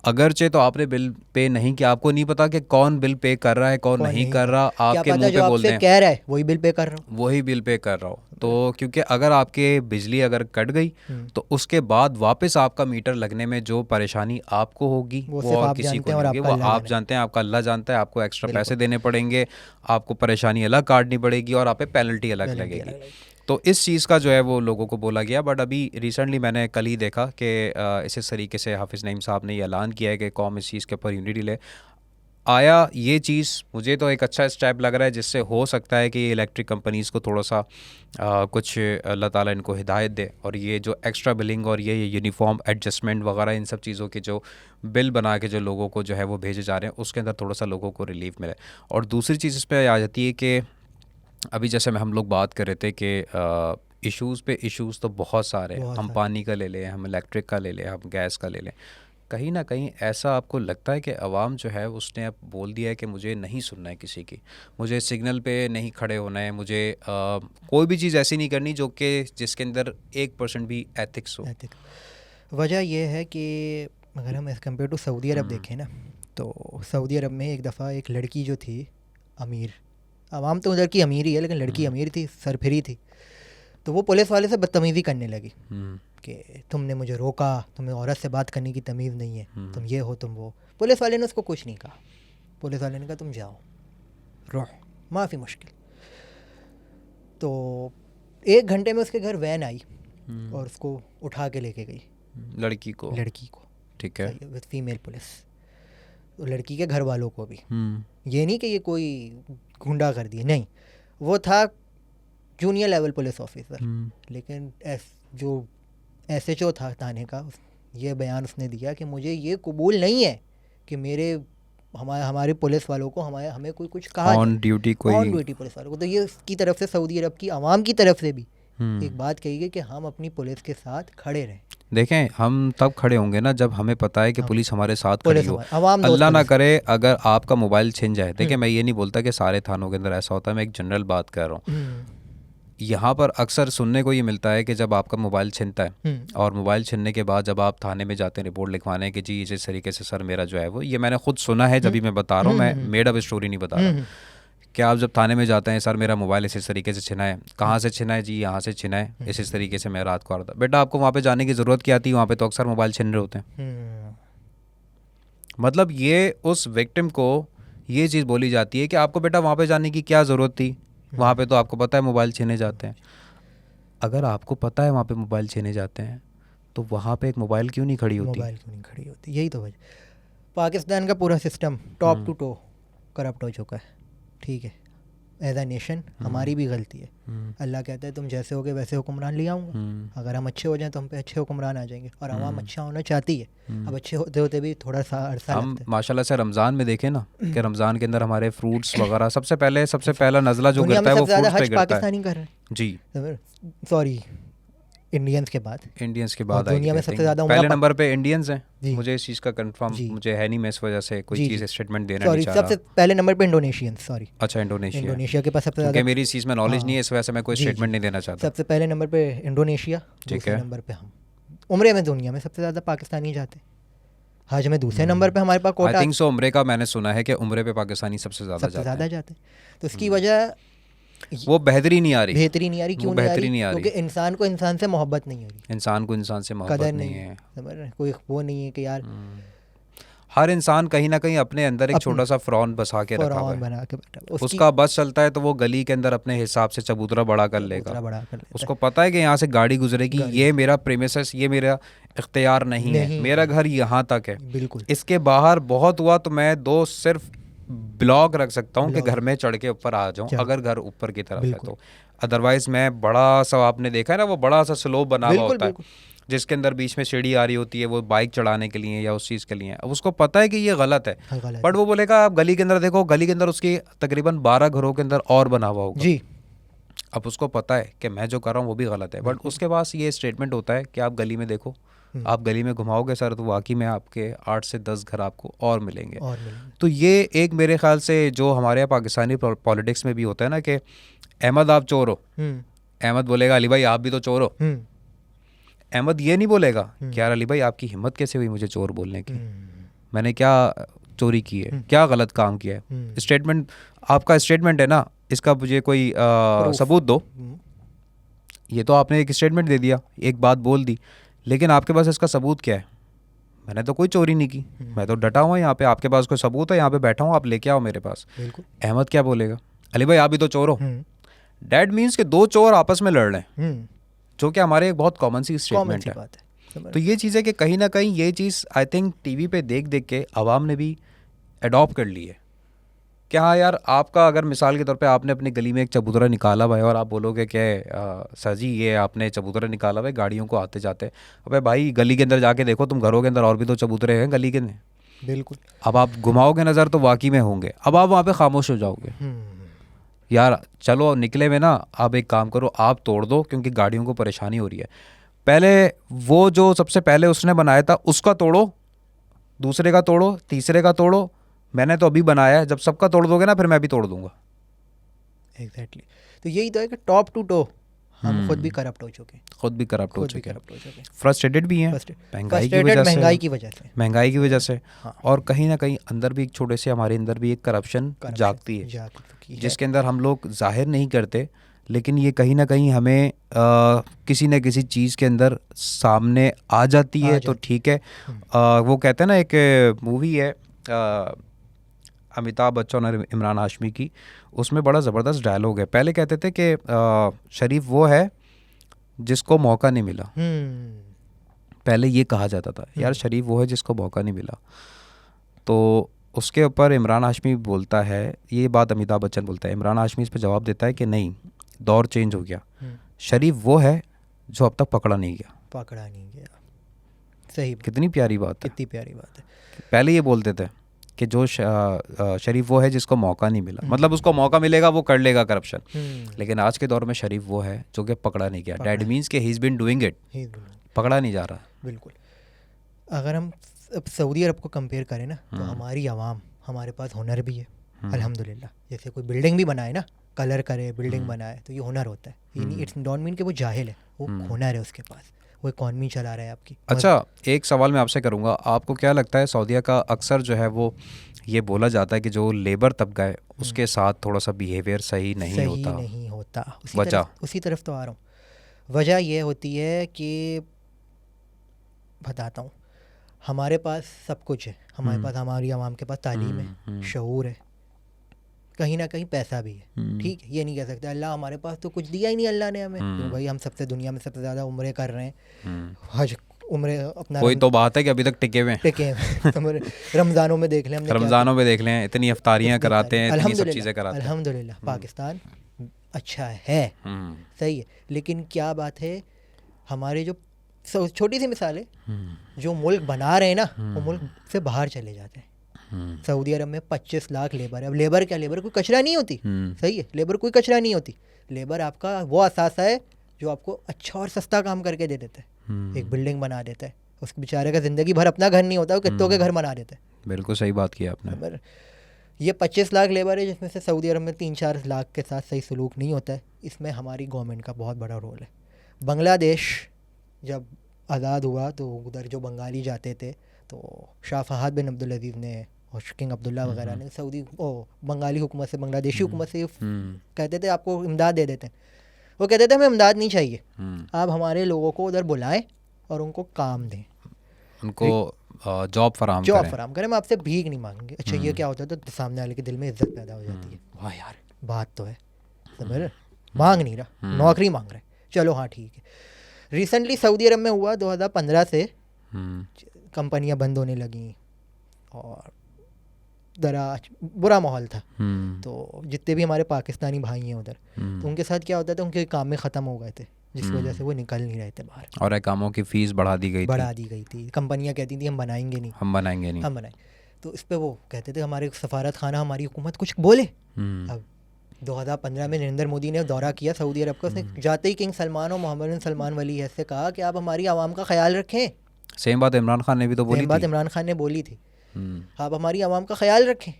अगरचे तो आपने बिल पे नहीं किया, आपको नहीं पता कि कौन बिल पे कर रहा है कौन नहीं कर रहा, आपके मुंह पे बोल दें कह रहा है वही बिल पे कर रहा हूँ, वही बिल पे कर रहा हो। तो क्योंकि अगर आपके बिजली अगर कट गई तो उसके बाद वापस आपका मीटर लगने में जो परेशानी आपको होगी वो और किसी को नहीं होगी, वो आप जानते हैं, आपका अल्लाह जानता है। आपको एक्स्ट्रा पैसे देने पड़ेंगे, आपको परेशानी अलग काटनी पड़ेगी और आप पे पेनल्टी अलग लगेगी। तो इस चीज़ का जो है वो लोगों को बोला गया। बट अभी रिसेंटली मैंने कल ही देखा कि इस तरीके से हाफिज़ नईम साहब ने ये ऐलान किया है कि कौम इस चीज़ के ऊपर यूनिटी ले आया। ये चीज़ मुझे तो एक अच्छा स्टेप लग रहा है, जिससे हो सकता है कि ये इलेक्ट्रिक कंपनीज़ को थोड़ा सा कुछ अल्लाह ताला इनको हिदायत दे, और ये जो एक्स्ट्रा बिलिंग और ये यूनिफॉर्म एडजस्टमेंट वगैरह इन सब चीज़ों के जो बिल बना के जो लोगों को जो है वो भेजे जा रहे हैं, उसके अंदर थोड़ा सा लोगों को रिलीफ मिले। और दूसरी चीज़ इस पर आ जाती है कि अभी जैसे हम लोग बात कर रहे थे कि इश्यूज़ पे इश्यूज़ तो बहुत सारे हैं। बहुत हम सारे। पानी का ले लें, हम इलेक्ट्रिक का ले लें, हम गैस का ले लें। कहीं ना कहीं ऐसा आपको लगता है कि आवाम जो है उसने अब बोल दिया है कि मुझे नहीं सुनना है किसी की, मुझे सिग्नल पे नहीं खड़े होना है, मुझे कोई भी चीज़ ऐसी नहीं करनी जो कि जिसके अंदर 1% भी एथिक्स हो। एथिक वजह यह है कि अगर हम एज़ कम्पेयर टू सऊदी अरब देखें ना, तो सऊदी अरब में एक दफ़ा एक लड़की जो थी अमीर, आवाम तो उधर की अमीर ही है लेकिन लड़की अमीर थी, सरफिरी थी, तो वो पुलिस वाले से बदतमीज़ी करने लगी कि तुमने मुझे रोका, तुम्हें औरत से बात करने की तमीज़ नहीं है, तुम ये हो तुम वो। पुलिस वाले ने उसको कुछ नहीं कहा, पुलिस वाले ने कहा तुम जाओ, रोह, माफ़ी मुश्किल। तो 1 घंटे में उसके घर वैन आई और उसको उठा के लेके गई, लड़की को। ठीक है। With female police. तो लड़की के घर वालों को भी, ये नहीं कि ये कोई गुंडा कर दिए, नहीं, वो था जूनियर लेवल पुलिस ऑफिसर, लेकिन जो SHO था थाने का, ये बयान उसने दिया कि मुझे ये कबूल नहीं है कि हमारे पुलिस वालों को हमें कोई कुछ कहा ऑन ड्यूटी पुलिस वालों को। तो ये उसकी तरफ से, सऊदी अरब की आवाम की तरफ से भी एक बात कही गई कि हम अपनी पुलिस के साथ खड़े रहें। देखें, हम तब खड़े होंगे ना जब हमें पता है कि पुलिस हमारे साथ खड़ी हो। अल्लाह ना करे अगर आपका मोबाइल छिन जाए। देखिए, मैं ये नहीं बोलता कि सारे थानों के अंदर ऐसा होता है, मैं एक जनरल बात कर रहा हूँ। यहाँ पर अक्सर सुनने को ये मिलता है कि जब आपका मोबाइल छिनता है और मोबाइल छिनने के बाद जब आप थाने में जाते हैं रिपोर्ट लिखवाने कि जी इस तरीके से सर मेरा जो है वो, ये मैंने खुद सुना है, जब भी मैं बता रहा हूँ, मैं मेड अप स्टोरी नहीं बता रहा। कि आप जब थाने में जाते हैं, सर मेरा मोबाइल इस तरीके से छिना है, कहाँ से छिना है जी, यहाँ से छिना है, इस तरीके से मैं रात को आ रहा था। बेटा आपको वहाँ पे जाने की ज़रूरत क्या थी, वहाँ पे तो अक्सर मोबाइल छिन रहे होते हैं। मतलब ये उस विक्टिम को ये चीज़ बोली जाती है कि आपको बेटा वहाँ पे जाने की क्या ज़रूरत थी, वहाँ पे तो आपको पता है मोबाइल छीने जाते हैं। अगर आपको पता है वहाँ पे मोबाइल छीने जाते हैं तो वहाँ पे एक मोबाइल क्यों नहीं खड़ी होती? यही तो वजह। पाकिस्तान का पूरा system top to toe corrupt हो चुका है, ठीक है, एज अ नेशन हमारी भी गलती है। अल्लाह कहता है तुम जैसे होगे वैसे हुक्मरान ले आऊँगा, अगर हम अच्छे हो जाएं तो हम पे अच्छे हुक्मरान आ जाएंगे, और आवाम अच्छा होना चाहती है। अब अच्छे होते होते भी थोड़ा सा अरसा हम माशाल्लाह से रमज़ान में देखें ना कि रमज़ान के अंदर हमारे फ्रूट्स वगैरह सबसे पहला नज़ला जो गिरता है वो फ्रूट्स पे गिरता है। पाकिस्तानी कर रहे हैं जी, सॉरी, इंडियंस के बाद दुनिया में सबसे ज़्यादा पहले नंबर पे इंडियंस हैं। मुझे इस चीज़ का कंफर्म मुझे है नहीं, मैं इस वजह से कोई चीज़ स्टेटमेंट देना नहीं चाह रहा। सबसे पहले नंबर पे इंडोनेशियंस, सॉरी। अच्छा, इंडोनेशिया के पास सबसे ज़्यादा, मेरी इस चीज़ में नॉलेज नहीं है, इस वजह से मैं कोई स्टेटमेंट नहीं देना चाहता। सबसे पहले नंबर पे इंडोनेशिया, दूसरे नंबर पे हम। उम्रे में दुनिया में सबसे ज़्यादा पाकिस्तानी जाते, हज में दूसरे नंबर पे हमारे पास कोटा। आई थिंक सो उम्रे का मैंने सुना है कि उम्रे पे पाकिस्तानी सबसे ज़्यादा जाते हैं। तो इसकी वजह वो बेहतरी नहीं आ रही। क्यों नहीं आ रही? क्योंकि इंसान को इंसान से मोहब्बत नहीं हो रही, इंसान को इंसान से मोहब्बत नहीं है, कोई वो नहीं है कि यार हर इंसान कहीं ना कहीं अपने अंदर एक छोटा सा फ्रॉन बसा के रखा हुआ है। उसका बस चलता है तो वो गली के अंदर अपने हिसाब से चबूतरा बड़ा कर लेगा। उसको पता है कि यहाँ से गाड़ी गुजरेगी, ये मेरा प्रीमिसेस, ये मेरा इख्तियार नहीं है, मेरा घर यहाँ तक है, बिल्कुल, इसके बाहर बहुत हुआ तो मैं दो सिर्फ ब्लॉक रख सकता हूँ कि घर में चढ़ के ऊपर आ जाऊँ, अगर घर ऊपर की तरफ है तो। अदरवाइज मैं बड़ा सा, आपने देखा है ना वो बड़ा सा स्लोप बना हुआ होता है जिसके अंदर बीच में सीढ़ी आ रही होती है, वो बाइक चढ़ाने के लिए या उस चीज़ के लिए। अब उसको पता है कि ये गलत है, बट वो बोलेगा आप गली के अंदर देखो, गली के अंदर उसकी तकरीबन 12 घरों के अंदर और बना हुआ होगा जी। अब उसको पता है कि मैं जो कर रहा हूँ वो भी गलत है, बट उसके पास ये स्टेटमेंट होता है कि आप गली में देखो, आप गली में घुमाओगे सर तो वाकई में आपके 8 से 10 घर आपको और मिलेंगे। तो ये एक मेरे ख्याल से जो हमारे यहाँ पाकिस्तानी पॉलिटिक्स में भी होता है ना कि अहमद आप चोर हो, अहमद बोलेगा अली भाई आप भी तो चोर हो। अहमद ये नहीं बोलेगा कि यार अली भाई आपकी हिम्मत कैसे हुई मुझे चोर बोलने की, मैंने क्या चोरी की है, क्या गलत काम किया है। स्टेटमेंट आपका स्टेटमेंट है ना, इसका मुझे कोई सबूत दो। ये तो आपने एक स्टेटमेंट दे दिया, एक बात बोल दी, लेकिन आपके पास इसका सबूत क्या है? मैंने तो कोई चोरी नहीं की, मैं तो डटा हुआ यहाँ पे, आपके पास कोई सबूत है, यहाँ पे बैठा हूँ, आप लेके आओ मेरे पास। अहमद क्या बोलेगा? अली भाई आप भी तो चोर हो। डैट मीन्स कि दो चोर आपस में लड़ रहे हैं, जो कि हमारे एक बहुत कॉमन सी स्टेटमेंट है। तो ये चीज़ है कि कहीं ना कहीं ये चीज़ आई थिंक टीवी पे देख देख के आवाम ने भी अडॉप्ट कर ली है कि हाँ यार, आपका अगर मिसाल के तौर पे आपने अपनी गली में एक चबूतरा निकाला हुआ है और आप बोलोगे कि सर जी ये आपने चबूतरा निकाला हुआ है गाड़ियों को आते जाते, अबे भाई गली के अंदर जाके देखो, तुम घरों के अंदर और भी तो चबूतरे हैं गली के अंदर। बिल्कुल। अब आप घुमाओगे नज़र तो वाकई में होंगे, अब आप वहाँ पे खामोश हो जाओगे। यार चलो निकले में ना, आप एक काम करो, आप तोड़ दो क्योंकि गाड़ियों को परेशानी हो रही है। पहले वो जो सबसे पहले उसने बनाया था उसका तोड़ो, दूसरे का तोड़ो, तीसरे का तोड़ो। मैंने तो अभी बनाया है, जब सबका तोड़ दोगे ना फिर मैं भी तोड़ दूंगा। एग्जैक्टली तो यही तो है कि टॉप टू टो हम खुद भी करप्ट हो चुके हैं, खुद भी करप्ट हो खुद भी चुके हैं, करप्ट हो चुके हैं, फ्रस्ट्रेटेड भी हैं महंगाई की वजह से, महंगाई की वजह से। महंगाई की वजह से। हाँ, और कहीं ना कहीं अंदर भी एक छोटे से हमारे अंदर भी एक करप्शन जागती है, जाग चुकी है। जिसके अंदर हम लोग जाहिर नहीं करते, लेकिन ये कहीं ना कहीं हमें किसी न किसी चीज़ के अंदर सामने आ जाती है। तो ठीक है, वो कहते हैं ना, एक मूवी है अमिताभ बच्चन और इमरान हाशमी की, उसमें बड़ा ज़बरदस्त डायलॉग है। पहले कहते थे कि शरीफ वो है जिसको मौका नहीं मिला, पहले ये कहा जाता था यार शरीफ वो है जिसको मौका नहीं मिला। तो उसके ऊपर इमरान हाशमी बोलता है, ये बात अमिताभ बच्चन बोलता है, इमरान हाशमी इस पर जवाब देता है कि नहीं, दौर चेंज हो गया, शरीफ वो है जो अब तक पकड़ा नहीं गया। सही, कितनी प्यारी बात है, कितनी प्यारी बात है। पहले ये बोलते थे कि जो शरीफ वो है जिसको मौका नहीं मिला, मतलब उसको मौका मिलेगा वो कर लेगा करप्शन, लेकिन आज के दौर में शरीफ वो है जो कि पकड़ा नहीं गया। डैट मीन्स कि he is been doing it, पकड़ा नहीं जा रहा। बिल्कुल। अगर हम अब सऊदी अरब को कंपेयर करें ना, तो हमारी आवाम, हमारे पास हुनर भी है अल्हम्दुलिल्लाह। जैसे कोई बिल्डिंग भी बनाए ना, कलर करे, बिल्डिंग बनाए, तो ये हुनर होता है। ये इट्स डोंट मीन कि वो जाहिल है, वो हुनर है उसके पास, वो इकॉनमी चला रहा है आपकी। अच्छा, एक सवाल मैं आपसे करूँगा, आपको क्या लगता है सऊदीया का अक्सर जो है वो ये बोला जाता है कि जो लेबर तबका है उसके साथ थोड़ा सा बिहेवियर सही नहीं होता, वजह? उसी तरफ तो आ रहा हूँ। वजह ये होती है कि बताता हूँ, हमारे पास सब कुछ है, हमारे पास, हमारी आवाम के पास तालीम है, शऊर है, कहीं ना कहीं पैसा भी है। ठीक है, ये नहीं कह सकते अल्लाह हमारे पास तो कुछ दिया ही नहीं अल्लाह ने हमें, क्यों भाई, हम सबसे दुनिया में सबसे ज़्यादा उम्रें कर रहे हैं, हज उम्रें अपना, कोई तो बात है कि अभी तक टिके हुए हैं। तो रमज़ानों में देख लें, हमने रमज़ानों में देख लें, इतनी अफ्तारियाँ कराते हैं, इतनी सब चीज़ें कराते हैं। अल्हम्दुलिल्लाह पाकिस्तान अच्छा है, सही है, लेकिन क्या बात है, हमारे जो छोटी सी मिसाल है, जो मुल्क बना रहे हैं ना, वो मुल्क से बाहर चले जाते हैं। सऊदी अरब में 25 लाख लेबर है। अब लेबर क्या, लेबर कोई कचरा नहीं होती, सही है, लेबर कोई कचरा नहीं होती। लेबर आपका वो असासा है जो आपको अच्छा और सस्ता काम करके दे देता है, एक बिल्डिंग बना देता है, उसके बेचारे का ज़िंदगी भर अपना घर नहीं होता, वो कितनों के घर बना देता है। बिल्कुल सही बात की आपने। ये 25 लाख लेबर है, जिसमें से सऊदी अरब में 3-4 लाख के साथ सही सलूक नहीं होता है। इसमें हमारी गवर्नमेंट का बहुत बड़ा रोल है। बांग्लादेश जब आज़ाद हुआ तो उधर जो बंगाली जाते थे, तो शाह फहद बिन अब्दुल अजीज़ ने और किंग अब्दुल्ला वगैरह ने सऊदी बंगाली हुकूमत से, बांग्लादेशी हुकूमत से कहते थे आपको इमदाद दे देते हैं। वो कहते थे हमें इमदाद नहीं चाहिए, आप हमारे लोगों को उधर बुलाएं और उनको काम दें, उनको जॉब फराम करें, हम आपसे भीख नहीं मांगेंगे। अच्छा, ये क्या होता है, तो सामने वाले के दिल में इज्जत पैदा हो जाती है, वाह यार बात तो है, समझ, मांग नहीं रहा, नौकरी मांग रहे, चलो हाँ ठीक है। रिसेंटली सऊदी अरब में हुआ 2015 से कंपनियां बंद होने लगी और दराज बुरा माहौल था। तो जितने भी हमारे पाकिस्तानी भाई हैं उधर, तो उनके साथ क्या होता था, उनके काम में ख़त्म हो गए थे, जिस वजह से वो निकल नहीं रहे थे बाहर, और कामों की फ़ीस बढ़ा दी गई थी। कंपनियां कहती थी हम बनाएंगे नहीं। तो इस पे वो कहते थे हमारे सफारत खाना, हमारी हुकूमत कुछ बोले। अब 2015 में नरेंद्र मोदी ने दौरा किया सऊदी अरब का, उसने जाते ही किंग सलमान और मोहम्मद बिन सलमान वली से कहा कि आप हमारी आवाम का ख्याल रखें। सेम बात इमरान खान ने भी तो बोली थी, आप हमारी आवाम का ख्याल रखें,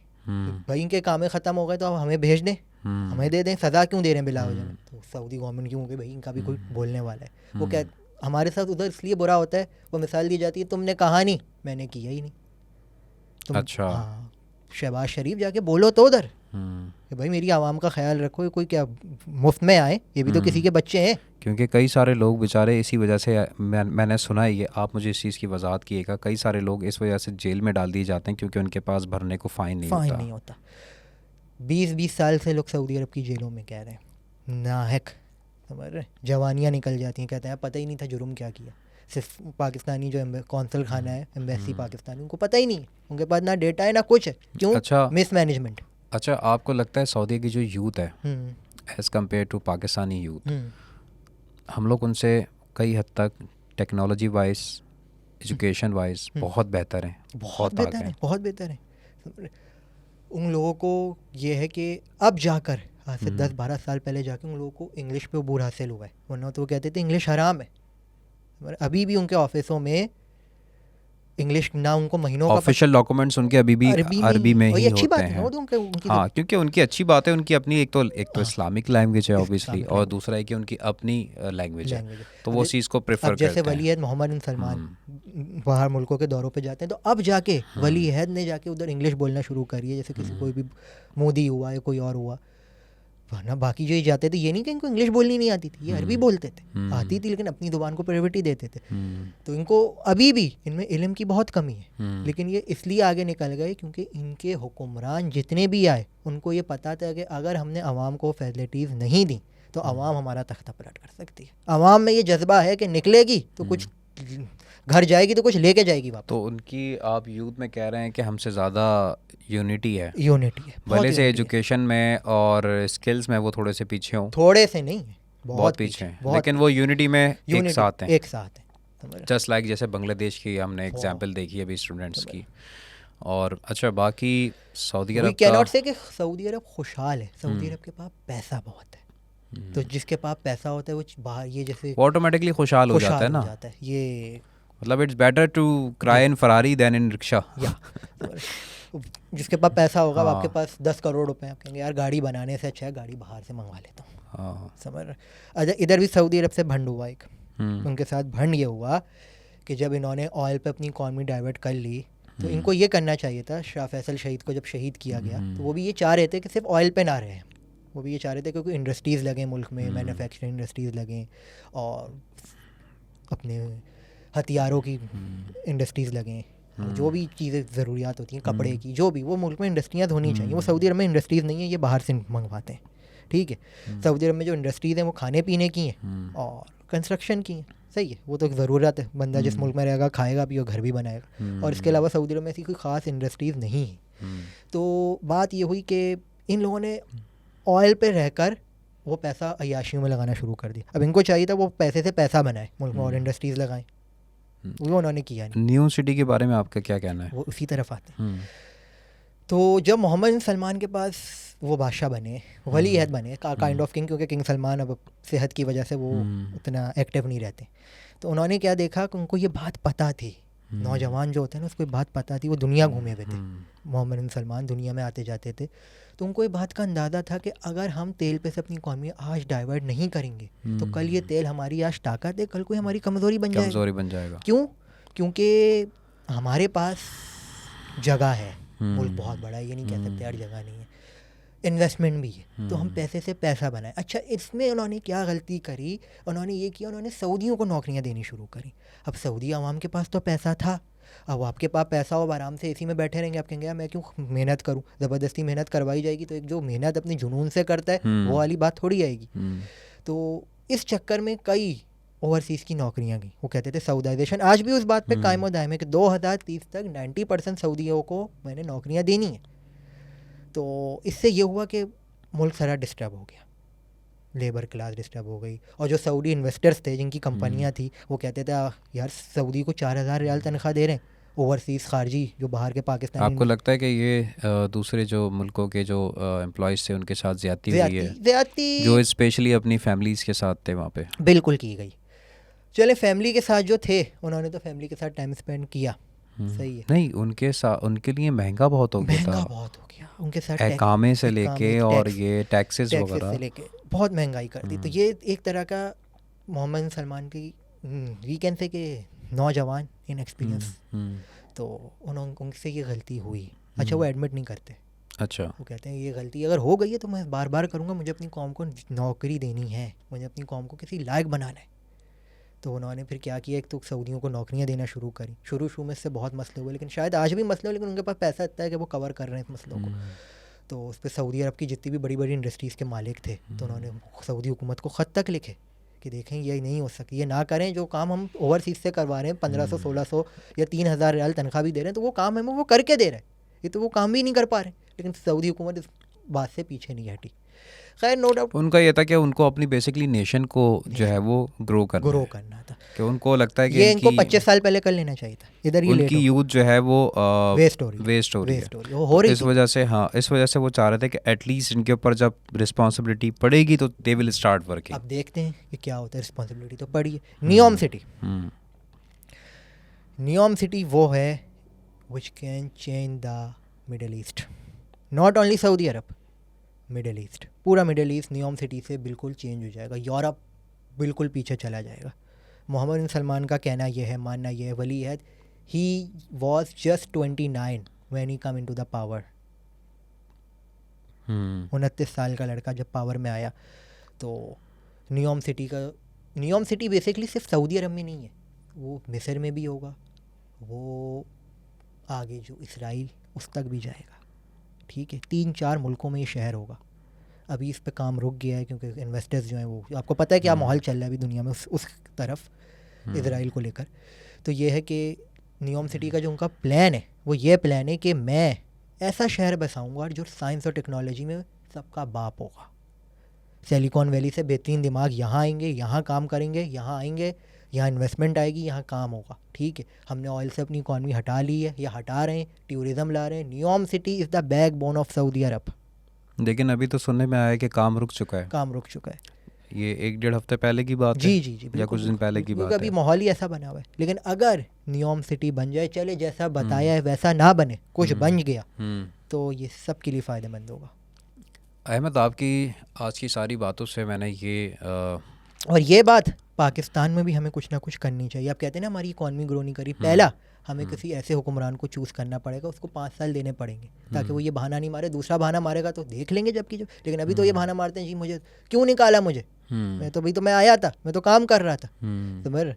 भाई इनके काम ख़त्म हो गए तो आप हमें भेज दें, हमें दे दें, सज़ा क्यों दे रहे हैं बिला वजह। तो सऊदी गवर्नमेंट क्यों, भाई इनका भी कोई बोलने वाला है। वो क्या हमारे साथ उधर इसलिए बुरा होता है, वो मिसाल दी जाती है, तुमने कहा नहीं, मैंने किया ही नहीं। अच्छा, हाँ, शहबाज शरीफ जाके बोलो तो उधर कि भाई मेरी आवाम का ख्याल रखो, ये कोई क्या मुफ्त में आए, ये भी तो किसी के बच्चे हैं। क्योंकि कई सारे लोग बेचारे इसी वजह से, मैंने सुना है ये, आप मुझे इस चीज़ की वजाहत कीजिएगा, कई सारे लोग इस वजह से जेल में डाल दिए जाते हैं क्योंकि उनके पास भरने को फ़ाइन नहीं होता। 20-20 साल से लोग सऊदी अरब की जेलों में कह रहे हैं, नाहक, समझ रहे, जवानियाँ निकल जाती हैं, कहते हैं पता ही नहीं था जुर्म क्या किया। सिर्फ पाकिस्तानी जो कौंसल खाना है, एम्बेसी पाकिस्तानी, उनको पता ही नहीं है, उनके पास ना डेटा है ना कुछ है। क्यों? अच्छा, मिसमैनेजमेंट। अच्छा, आपको लगता है सऊदी की जो यूथ है as compare to Pakistani youth, हम लोग उनसे कई हद तक टेक्नोलॉजी वाइज, एजुकेशन वाइज बहुत बेहतर हैं, बहुत बेहतर हैं। उन लोगों को ये है कि अब जाकर आज से 10-12 साल पहले जाके उन लोगों को इंग्लिश पे अबूर हासिल हुआ है, वरना तो वो कहते थे इंग्लिश हराम है। मगर अभी भी उनके ऑफिसों में इंग्लिश ना उनको महीनों का ऑफिशियल डॉक्यूमेंट्स उनके अभी भी अरबी में और ही ये अच्छी होते बात है ना, हैं। वो तो उनकी हाँ, क्योंकि उनकी अच्छी बात है, उनकी अपनी एक तो हाँ, इस्लामिक लैंग्वेज है ऑब्वियसली, इस्लामिक और लैंग्वेज दूसरा है कि उनकी अपनी लैंग्वेज है, लैंग्वेज है। तो अब वो चीज़ को प्रेफर अब जैसे करते हैं। वली अहद मोहम्मद बिन सलमान बाहर मुल्कों के दौरों पे जाते हैं, तो अब जाके वली अहद ने जाके उधर इंग्लिश बोलना शुरू करी है, जैसे किसी कोई भी मोदी हुआ या कोई और हुआ। वरना बाकी जो ये जाते थे, ये नहीं कि इनको इंग्लिश बोलनी नहीं आती थी, ये अरबी बोलते थे, आती थी, लेकिन अपनी ज़ुबान को प्रायोरिटी देते थे। तो इनको अभी भी इनमें इल्म की बहुत कमी है, लेकिन ये इसलिए आगे निकल गए क्योंकि इनके हुक्मरान जितने भी आए उनको ये पता था कि अगर हमने आवाम को फैसिलिटीज़ नहीं दी तो आवाम हमारा तख्ता पलट कर सकती है। आवाम में ये जज्बा है कि निकलेगी तो कुछ घर जाएगी तो कुछ लेके जाएगी वापस। तो उनकी आप यूथ में कह रहे हैं कि हमसे ज़्यादा यूनिटी है, यूनिटी है, बहुत भले से unity है। एजुकेशन में और स्किल्स में वो थोड़े से पीछे हों, थोड़े से नहीं है, बहुत पीछे हैं, बहुत लेकिन वो यूनिटी में एक यूनिटी साथ हैं, एक साथ है, समझ रहे? जस्ट लाइक जैसे बांग्लादेश की हमने एग्जांपल देखी अभी स्टूडेंट्स की। और अच्छा, बाकी सऊदी वी अरब कैन का नॉट से कि सऊदी अरब खुशहाल है, सऊदी अरब के पास पैसा बहुत है, तो जिसके पास पैसा होता है वो बाहर ये जैसे ऑटोमेटिकली खुशहाल हो जाता है ना, जाता है ये, मतलब it's better to cry in Ferrari than in rickshaw. या जिसके पास पैसा होगा, अब आपके पास 10 करोड़ रुपए हैं, आप कहेंगे यार गाड़ी बनाने से अच्छा है गाड़ी बाहर से मंगवा लेता हूँ, हाँ, समझ रहे? अच्छा, इधर भी सऊदी अरब से भंड हुआ एक, उनके साथ भंड ये हुआ कि जब इन्होंने ऑयल पे अपनी इकॉनमी डाइवर्ट कर ली, तो इनको ये करना चाहिए था, शाह फैसल शहीद को जब शहीद किया गया तो वो भी ये चाह रहे थे कि सिर्फ ऑयल पे ना रहे, वो भी ये चाह रहे थे क्योंकि इंडस्ट्रीज़ लगें मुल्क में, मैन्युफैक्चरिंग इंडस्ट्रीज़ लगें और अपने हथियारों की इंडस्ट्रीज़ लगें, जो भी चीज़ें ज़रूरियात होती हैं कपड़े की, जो भी, वो मुल्क में इंडस्ट्रियाँ होनी चाहिए। वो सऊदी अरब में इंडस्ट्रीज़ नहीं है, ये बाहर से मंगवाते हैं, ठीक है। सऊदी अरब में जो इंडस्ट्रीज़ हैं वो खाने पीने की हैं और कंस्ट्रक्शन की हैं, सही है, वो तो एक ज़रूरत है, बंदा जिस मुल्क में रहेगा खाएगा भी और घर भी बनाएगा, और इसके अलावा सऊदी अरब में ऐसी कोई ख़ास इंडस्ट्रीज़ नहीं है। तो बात ये हुई कि इन लोगों ने ऑयल पे रहकर वो पैसा अय्याशियों में लगाना शुरू कर दिया। अब इनको चाहिए था वो पैसे से पैसा बनाए मुल्क में और इंडस्ट्रीज़ लगाएं, वो उन्होंने किया नहीं। न्यू सिटी के बारे में आपका क्या कहना है? वो उसी तरफ आते हैं। तो जब मोहम्मद बिन सलमान के पास वो बादशाह बने, वली अहद बने, काइंड ऑफ किंग, क्योंकि किंग सलमान अब सेहत की वजह से वो उतना एक्टिव नहीं रहते, तो उन्होंने क्या देखा कि उनको ये बात पता थी, नौजवान जो होते हैं ना उसको बात पता थी, वो दुनिया घूमे हुए थे, मोहम्मद बिन सलमान दुनिया में आते जाते थे, तो उनको ये बात का अंदाज़ा था कि अगर हम तेल पे से अपनी इकॉनमी आज डाइवर्ट नहीं करेंगे तो कल ये तेल हमारी आज ताकत है, कल कोई हमारी कमज़ोरी बन जाएगा। क्यों? क्योंकि हमारे पास जगह है, मुल्क बहुत बड़ा है, ये नहीं कह सकते यार जगह नहीं है, इन्वेस्टमेंट भी है, तो हम पैसे से पैसा बनाएं। अच्छा, इसमें उन्होंने क्या गलती करी, उन्होंने ये किया, उन्होंने सऊदियों को नौकरियां देनी शुरू करी। अब सऊदी आवाम के पास तो पैसा था, अब आपके पास पैसा हो, आराम से एसी में बैठे रहेंगे, आप कहेंगे यार मैं क्यों मेहनत करूं, ज़बरदस्ती मेहनत करवाई जाएगी तो एक जो मेहनत अपनी जुनून से करता है वो वाली बात थोड़ी आएगी। तो इस चक्कर में कई ओवरसीज़ की नौकरियां गई, वो कहते थे सऊदाइजेशन, आज भी उस बात पे कायम और दायम है कि 2030 तक 90% सऊदियों को मैंने नौकरियां देनी है। तो इससे ये हुआ कि मुल्क सारा डिस्टर्ब हो गया, लेबर क्लास डिस्टर्ब हो गई, और जो सऊदी इन्वेस्टर्स थे जिनकी कंपनियां थी वो कहते थे यार सऊदी को 4000 रियाल तनख्वाह दे रहे हैं, ओवरसीज़ खारजी जो बाहर के पाकिस्तान। आपको लगता है कि ये दूसरे जो मुल्कों के जो एम्प्लॉयज़ थे उनके साथ ज़्यादती हुई है, जो स्पेशली अपनी फैमिलीज़ के साथ थे वहाँ पे? बिल्कुल की गई। चले फैमिली के साथ जो थे उन्होंने तो फैमिली के साथ टाइम स्पेंड किया, सही है, नहीं उनके साथ उनके लिए महंगा बहुत हो गया था, बहुत हो गया उनके साथ, एकामे से लेके और ये टैक्सेस वगैरह से लेके बहुत महंगाई कर दी। तो ये एक तरह का मोहम्मद बिन सलमान की वीकेंड से के नौजवान इन एक्सपीरियंस, तो उनसे ये गलती हुई। अच्छा, वो एडमिट नहीं करते, अच्छा, वो कहते हैं ये गलती अगर हो गई है तो मैं बार बार करूँगा, मुझे अपनी कौम को नौकरी देनी है, मुझे अपनी कौम को किसी लायक बनाना है। तो उन्होंने फिर क्या किया, एक तो सऊदियों को नौकरियां देना शुरू करी। शुरू में इससे बहुत मसले हुए, लेकिन शायद आज भी मसले हो, लेकिन उनके पास पैसा इतना है कि वो कवर कर रहे हैं इस मसलों को। तो उस पर सऊदी अरब की जितनी भी बड़ी बड़ी इंडस्ट्रीज़ के मालिक थे तो उन्होंने सऊदी हुकूमत को ख़त तक लिखे कि देखें ये नहीं हो सकती, ये ना करें, जो काम हम ओवरसीज़ से करवा रहे हैं 1500 1600 या 3000 रियाल तनख्वाह भी दे रहे हैं, तो वो काम हमें वो करके दे रहे हैं, ये तो वो काम भी नहीं कर पा रहे। लेकिन सऊदी हुकूमत इस बात से पीछे नहीं हटी। खैर नो डाउट उनका ये था कि उनको अपनी बेसिकली नेशन को जो है वो ग्रो ग्रो है। करना था। कि उनको लगता है कि ये इनको 25 साल पहले कर लेना चाहिए था, इधर ही लेट उनकी हो यूथ जो है वो वेस्ट हो रही है, वेस्ट हो रही है। वेस्ट हो रही है, वो हो तो रही इस थी। वजह से हाँ, इस वजह से वो चाह रहे थे कि एटलीस्ट इनके ऊपर जब रिस्पॉन्सिबिलिटी पड़ेगी तो दे विल स्टार्ट वर्किंग। अब देखते हैं कि क्या होता है। रिस्पॉन्सिबिलिटी तो पड़ी है। नियॉम सिटी, नियॉम सिटी वो है which can change the middle east, not only Saudi Arab, middle east, पूरा मिडल ईस्ट नियॉम सिटी से बिल्कुल चेंज हो जाएगा। यूरोप बिल्कुल पीछे चला जाएगा। मोहम्मद बिन सलमान का कहना ये है, मानना ये है, वली है, he was just 29 when he come into the power. 29 साल का लड़का जब पावर में आया। तो नियॉम सिटी का, नियॉम सिटी बेसिकली सिर्फ सऊदी अरब में नहीं है, वो मिस्र में भी होगा, वो आगे जो इसराइल उस तक भी जाएगा। ठीक है, 3-4 मुल्कों में ये शहर होगा। अभी इस पे काम रुक गया है क्योंकि इन्वेस्टर्स जो हैं वो, आपको पता है क्या माहौल चल रहा है अभी दुनिया में उस तरफ इसराइल को लेकर। तो ये है कि नियॉम सिटी का जो उनका प्लान है वो ये प्लान है कि मैं ऐसा शहर बसाऊंगा जो साइंस और टेक्नोलॉजी में सबका बाप होगा। सिलिकॉन वैली से बेहतरीन दिमाग यहाँ आएंगे, यहाँ काम करेंगे, यहाँ आएंगे, यहाँ इन्वेस्टमेंट आएगी, यहाँ काम होगा। ठीक है, हमने ऑयल से अपनी इकॉनमी हटा ली है या हटा रहे हैं, टूरिज़्म ला रहे हैं। Neom city is the backbone of Saudi Arab. लेकिन अभी तो सुनने में आया है कि काम रुक चुका है। काम रुक चुका है, ये 1-1.5 हफ्ते पहले की बात है। जी जी जी, या कुछ दिन पहले की बात है। अभी माहौल ही ऐसा बना हुआ है। लेकिन अगर नियॉम सिटी बन जाए, चले जैसा बताया है वैसा ना बने, कुछ बन गया तो ये सब के लिए फ़ायदेमंद होगा। अहमद, आपकी आज की सारी बातों से मैंने ये और ये बात पाकिस्तान में भी हमें कुछ ना कुछ करनी चाहिए। आप कहते हैं ना हमारी इकॉनमी ग्रो नहीं करी, पहला हमें किसी ऐसे हुक्मरान को चूज़ करना पड़ेगा, उसको 5 साल देने पड़ेंगे ताकि वो ये बहाना नहीं मारे। दूसरा बहाना मारेगा तो देख लेंगे जबकि जब, लेकिन अभी तो ये बहाना मारते हैं, जी मुझे क्यों निकाला, मुझे मैं तो, भाई तो मैं आया था, मैं तो काम कर रहा था। तो मेरे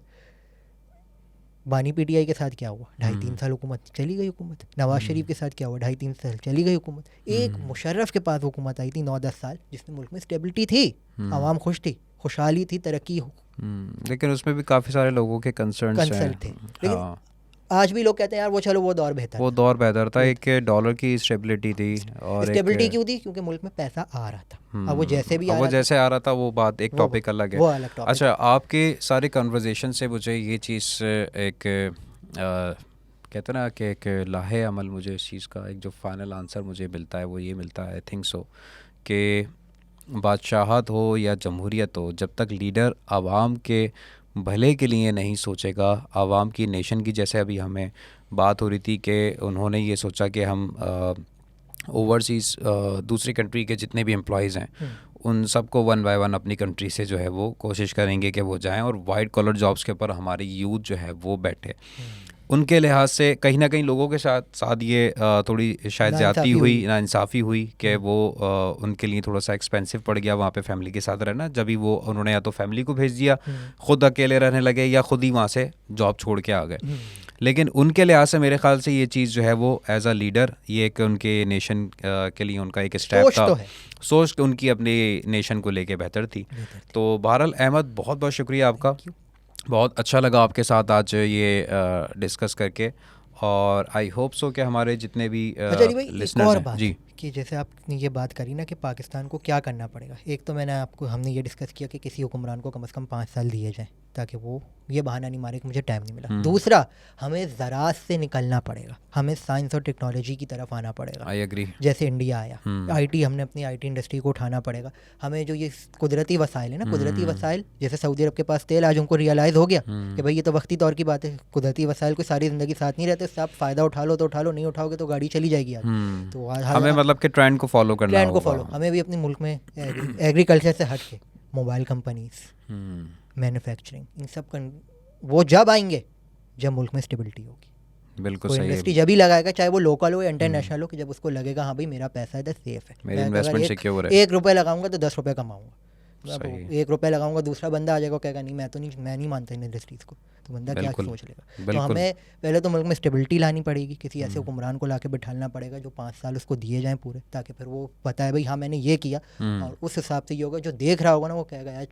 बानी पीटीआई के साथ क्या हुआ, 2.5-3 साल हुकूमत चली गई हुकूमत। नवाज शरीफ के साथ क्या हुआ, 2.5-3 साल चली गई हुकूमत। एक मुशर्रफ के पास हुकूमत आई थी 9-10 साल, जिसमें मुल्क में स्टेबिलिटी थी, आवाम खुश थी, खुशहाली थी, तरक्की। लेकिन उसमें भी काफ़ी सारे लोगों के कंसर्न थे। लेकिन आज भी लोग कहते हैं यार वो चलो वो दौर बेहतर, वो दौर बेहतर था। एक डॉलर की स्टेबिलिटी थी, और स्टेबिलिटी क्यों थी, क्योंकि मुल्क में पैसा आ रहा था। अब वो जैसे भी आ रहा था वो बात एक टॉपिक अलग है, वो अलग टॉपिक। अच्छा, आपके सारे कन्वर्सेशन से मुझे ये चीज़ एक कहते ना कि एक लाहे अमल, मुझे इस चीज़ का एक जो फाइनल आंसर मुझे मिलता है वो ये मिलता है, आई थिंक सो, कि बादशाहत हो या जमहूरियत हो, जब तक लीडर आवाम के भले के लिए नहीं सोचेगा, आवाम की नेशन की, जैसे अभी हमें बात हो रही थी कि उन्होंने ये सोचा कि हम ओवरसीज़ दूसरी कंट्री के जितने भी एम्प्लॉयज़ हैं उन सबको 1 बाय 1 अपनी कंट्री से जो है वो कोशिश करेंगे कि वो जाएं और वाइट कॉलर जॉब्स के ऊपर हमारी यूथ जो है वो बैठे। उनके लिहाज से कहीं ना कहीं लोगों के साथ ये थोड़ी शायद ज़्यादती हुई, नाइंसाफ़ी हुई कि वो उनके लिए थोड़ा सा एक्सपेंसिव पड़ गया वहाँ पे फैमिली के साथ रहना। जब भी वो उन्होंने या तो फैमिली को भेज दिया, ख़ुद अकेले रहने लगे, या ख़ुद ही वहाँ से जॉब छोड़ के आ गए। लेकिन उनके लिहाज से मेरे ख्याल से ये चीज़ जो है वो एज अ लीडर, ये एक उनके नेशन के लिए उनका एक स्टेप था, सोच उनकी अपनी नेशन को लेके बेहतर थी। तो बहरहाल अहमद, बहुत बहुत शुक्रिया आपका, बहुत अच्छा लगा आपके साथ आज ये डिस्कस करके, और आई होप सो कि हमारे जितने भी लिसनर्स हैं जी, कि जैसे आपने ये बात करी ना कि पाकिस्तान को क्या करना पड़ेगा। एक तो हमने ये डिस्कस किया कि किसी हुक्मरान को कम से कम 5 साल दिए जाएं ताकि वो ये बहाना नहीं मारे कि मुझे टाइम नहीं मिला। दूसरा, हमें ज़राअत से निकलना पड़ेगा, हमें साइंस और टेक्नोलॉजी की तरफ आना पड़ेगा। I agree. जैसे इंडिया आया, आईटी, हमने अपनी आईटी इंडस्ट्री को उठाना पड़ेगा। हमें जो ये कुदरती वसाइल है ना, कुदरती वसाइल, जैसे सऊदी अरब के पास तेल, आज उनको रियलाइज़ हो गया कि भाई ये तो वक्ती तौर की बात है, कुदरती वसाइल को सारी ज़िंदगी साथ नहीं रहते, आप फ़ायदा उठा लो तो उठा लो, नहीं उठाओगे तो गाड़ी चली जाएगी आज। तो हमें मतलब कि ट्रेंड को फॉलो करना ट्रेंड को फॉलो, हमें भी अपने मुल्क में एग्रीकल्चर से हट के मोबाइल कंपनीज, मैन्युफैक्चरिंग, इन सब वो जब आएंगे जब मुल्क में स्टेबिलिटी होगी। बिल्कुल कोई सही इंडस्ट्री जब ही लगाएगा, चाहे वो लोकल हो या इंटरनेशनल हो, कि जब उसको लगेगा हाँ भाई मेरा पैसा इधर सेफ है, मेरी इन्वेस्टमेंट सिक्योर है, 1 रुपये लगाऊंगा तो 10 रुपये कमाऊंगा। 1 रुपये लगाऊंगा, दूसरा बंदा आ जाएगा, कहेगा नहीं मैं नहीं मानता इन इंडस्ट्रीज़ को, तो बंदा क्या सोच लेगा। तो हमें पहले तो मुल्क में स्टेबिलिटी लानी पड़ेगी, किसी ऐसे हुक्मरान को लाके बिठाना पड़ेगा जो 5 साल उसको दिए जाएं पूरे, ताकि फिर वो बताए भाई हाँ मैंने ये किया, और उस हिसाब से ये होगा। जो देख रहा होगा ना वो कहेगा यार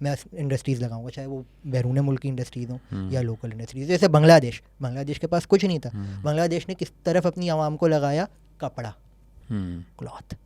मैं इंडस्ट्रीज़ लगाऊंगा, चाहे वो बैरून मुल्क की इंडस्ट्रीज़ हों या लोकल इंडस्ट्रीज़। जैसे बांग्लादेश के पास कुछ नहीं था, बांग्लादेश ने किस तरफ अपनी आवाम को लगाया, कपड़ा, क्लॉथ।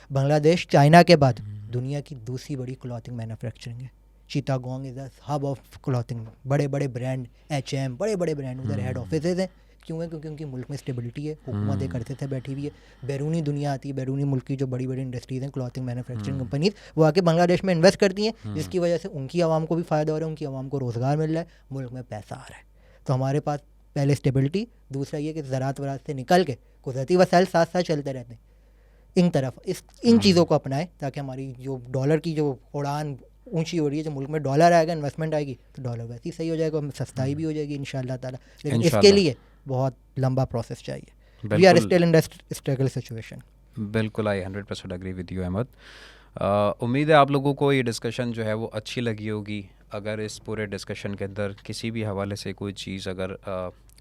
बांग्लादेश चाइना के बाद दुनिया की दूसरी बड़ी क्लॉथिंग मैन्युफैक्चरिंग है। Chittagong is the hub of clothing. बड़े बड़े ब्रांड H&M, बड़े बड़े ब्रांड उधर हेड ऑफिसेज हैं। क्यों है? क्योंकि उनकी मुल्क में स्टेबिलिटी है, हुकूमत एक अरसे से बैठी हुई है। बैरूनी दुनिया आती है, बैरूनी मुल्क की जो बड़ी बड़ी इंडस्ट्रीज़ हैं, क्लॉथिंग मैन्युफैक्चरिंग कंपनीज, वो आके बांग्लादेश में इन्वेस्ट करती हैं, जिसकी वजह से उनकी आवाम को भी फ़ायदा हो रहा है, उनकी आवाम को रोज़गार मिल रहा है, मुल्क में पैसा आ रहा है। तो हमारे पास पहले स्टेबिलिटी, दूसरा ये कि ज़राअत वरात से निकल के कुदरती वसाइल साथ साथ चलते रहते हैं। इन चीज़ों को अपनाएं ताकि हमारी जो डॉलर की जो उड़ान ऊंची हो रही है, जो मुल्क में डॉलर आएगा, इन्वेस्टमेंट आएगी, तो डॉलर वैसे ही सही हो जाएगा, सस्ताई भी हो जाएगी इंशाअल्लाह ताला। लेकिन इसके लिए बहुत लंबा प्रोसेस चाहिए। We are still in the struggle situation. बिल्कुल, I 100% agree with you Ahmad. उम्मीद है आप लोगों को ये डिस्कशन जो है वो अच्छी लगी होगी। अगर इस पूरे डिस्कशन के अंदर किसी भी हवाले से कोई चीज़ अगर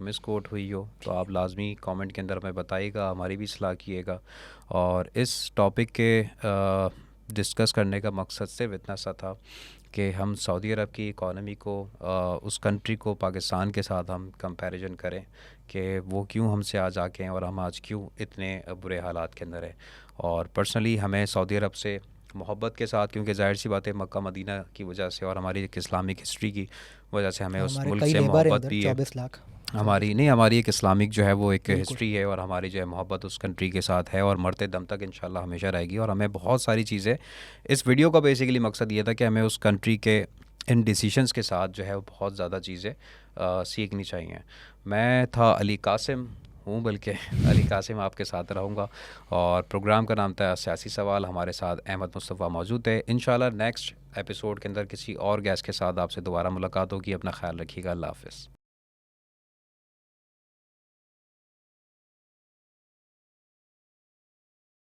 मिस कोट हुई हो तो आप लाजमी कमेंट के अंदर हमें बताइएगा, हमारी भी सलाह कीजिएगा। और इस टॉपिक के डिस्कस करने का मकसद सिर्फ इतना सा था कि हम सऊदी अरब की इकॉनमी को उस कंट्री को पाकिस्तान के साथ हम कंपैरिजन करें कि वो क्यों हमसे आज आके हैं और हम आज क्यों इतने बुरे हालात के अंदर हैं। और पर्सनली हमें सऊदी अरब से मोहब्बत के साथ, क्योंकि ज़ाहिर सी बात है मक्का मदीना की वजह से और हमारी एक इस्लामिक हिस्ट्री की वजह से हमें उस मुल्क से मोहब्बत भी है। 24 लाख हमारी एक इस्लामिक जो है वो एक हिस्ट्री है और हमारी जो है मोहब्बत उस कंट्री के साथ है और मरते दम तक इंशाल्लाह हमेशा रहेगी। और हमें बहुत सारी चीज़ें, इस वीडियो का बेसिकली मकसद ये था कि हमें उस कंट्री के इन डिसीशंस के साथ जो है वो बहुत ज़्यादा चीज़ें सीखनी चाहिए। मैं था अली कासिम हूँ, बल्कि अली कासिम आपके साथ रहूँगा और प्रोग्राम का नाम था सियासी सवाल। हमारे साथ अहमद मुस्तफ़ा मौजूद है। इंशाल्लाह नेक्स्ट एपिसोड के अंदर किसी और गेस्ट के साथ आपसे दोबारा मुलाकात होगी। अपना ख्याल रखिएगा। अल्लाह हाफ़िज़।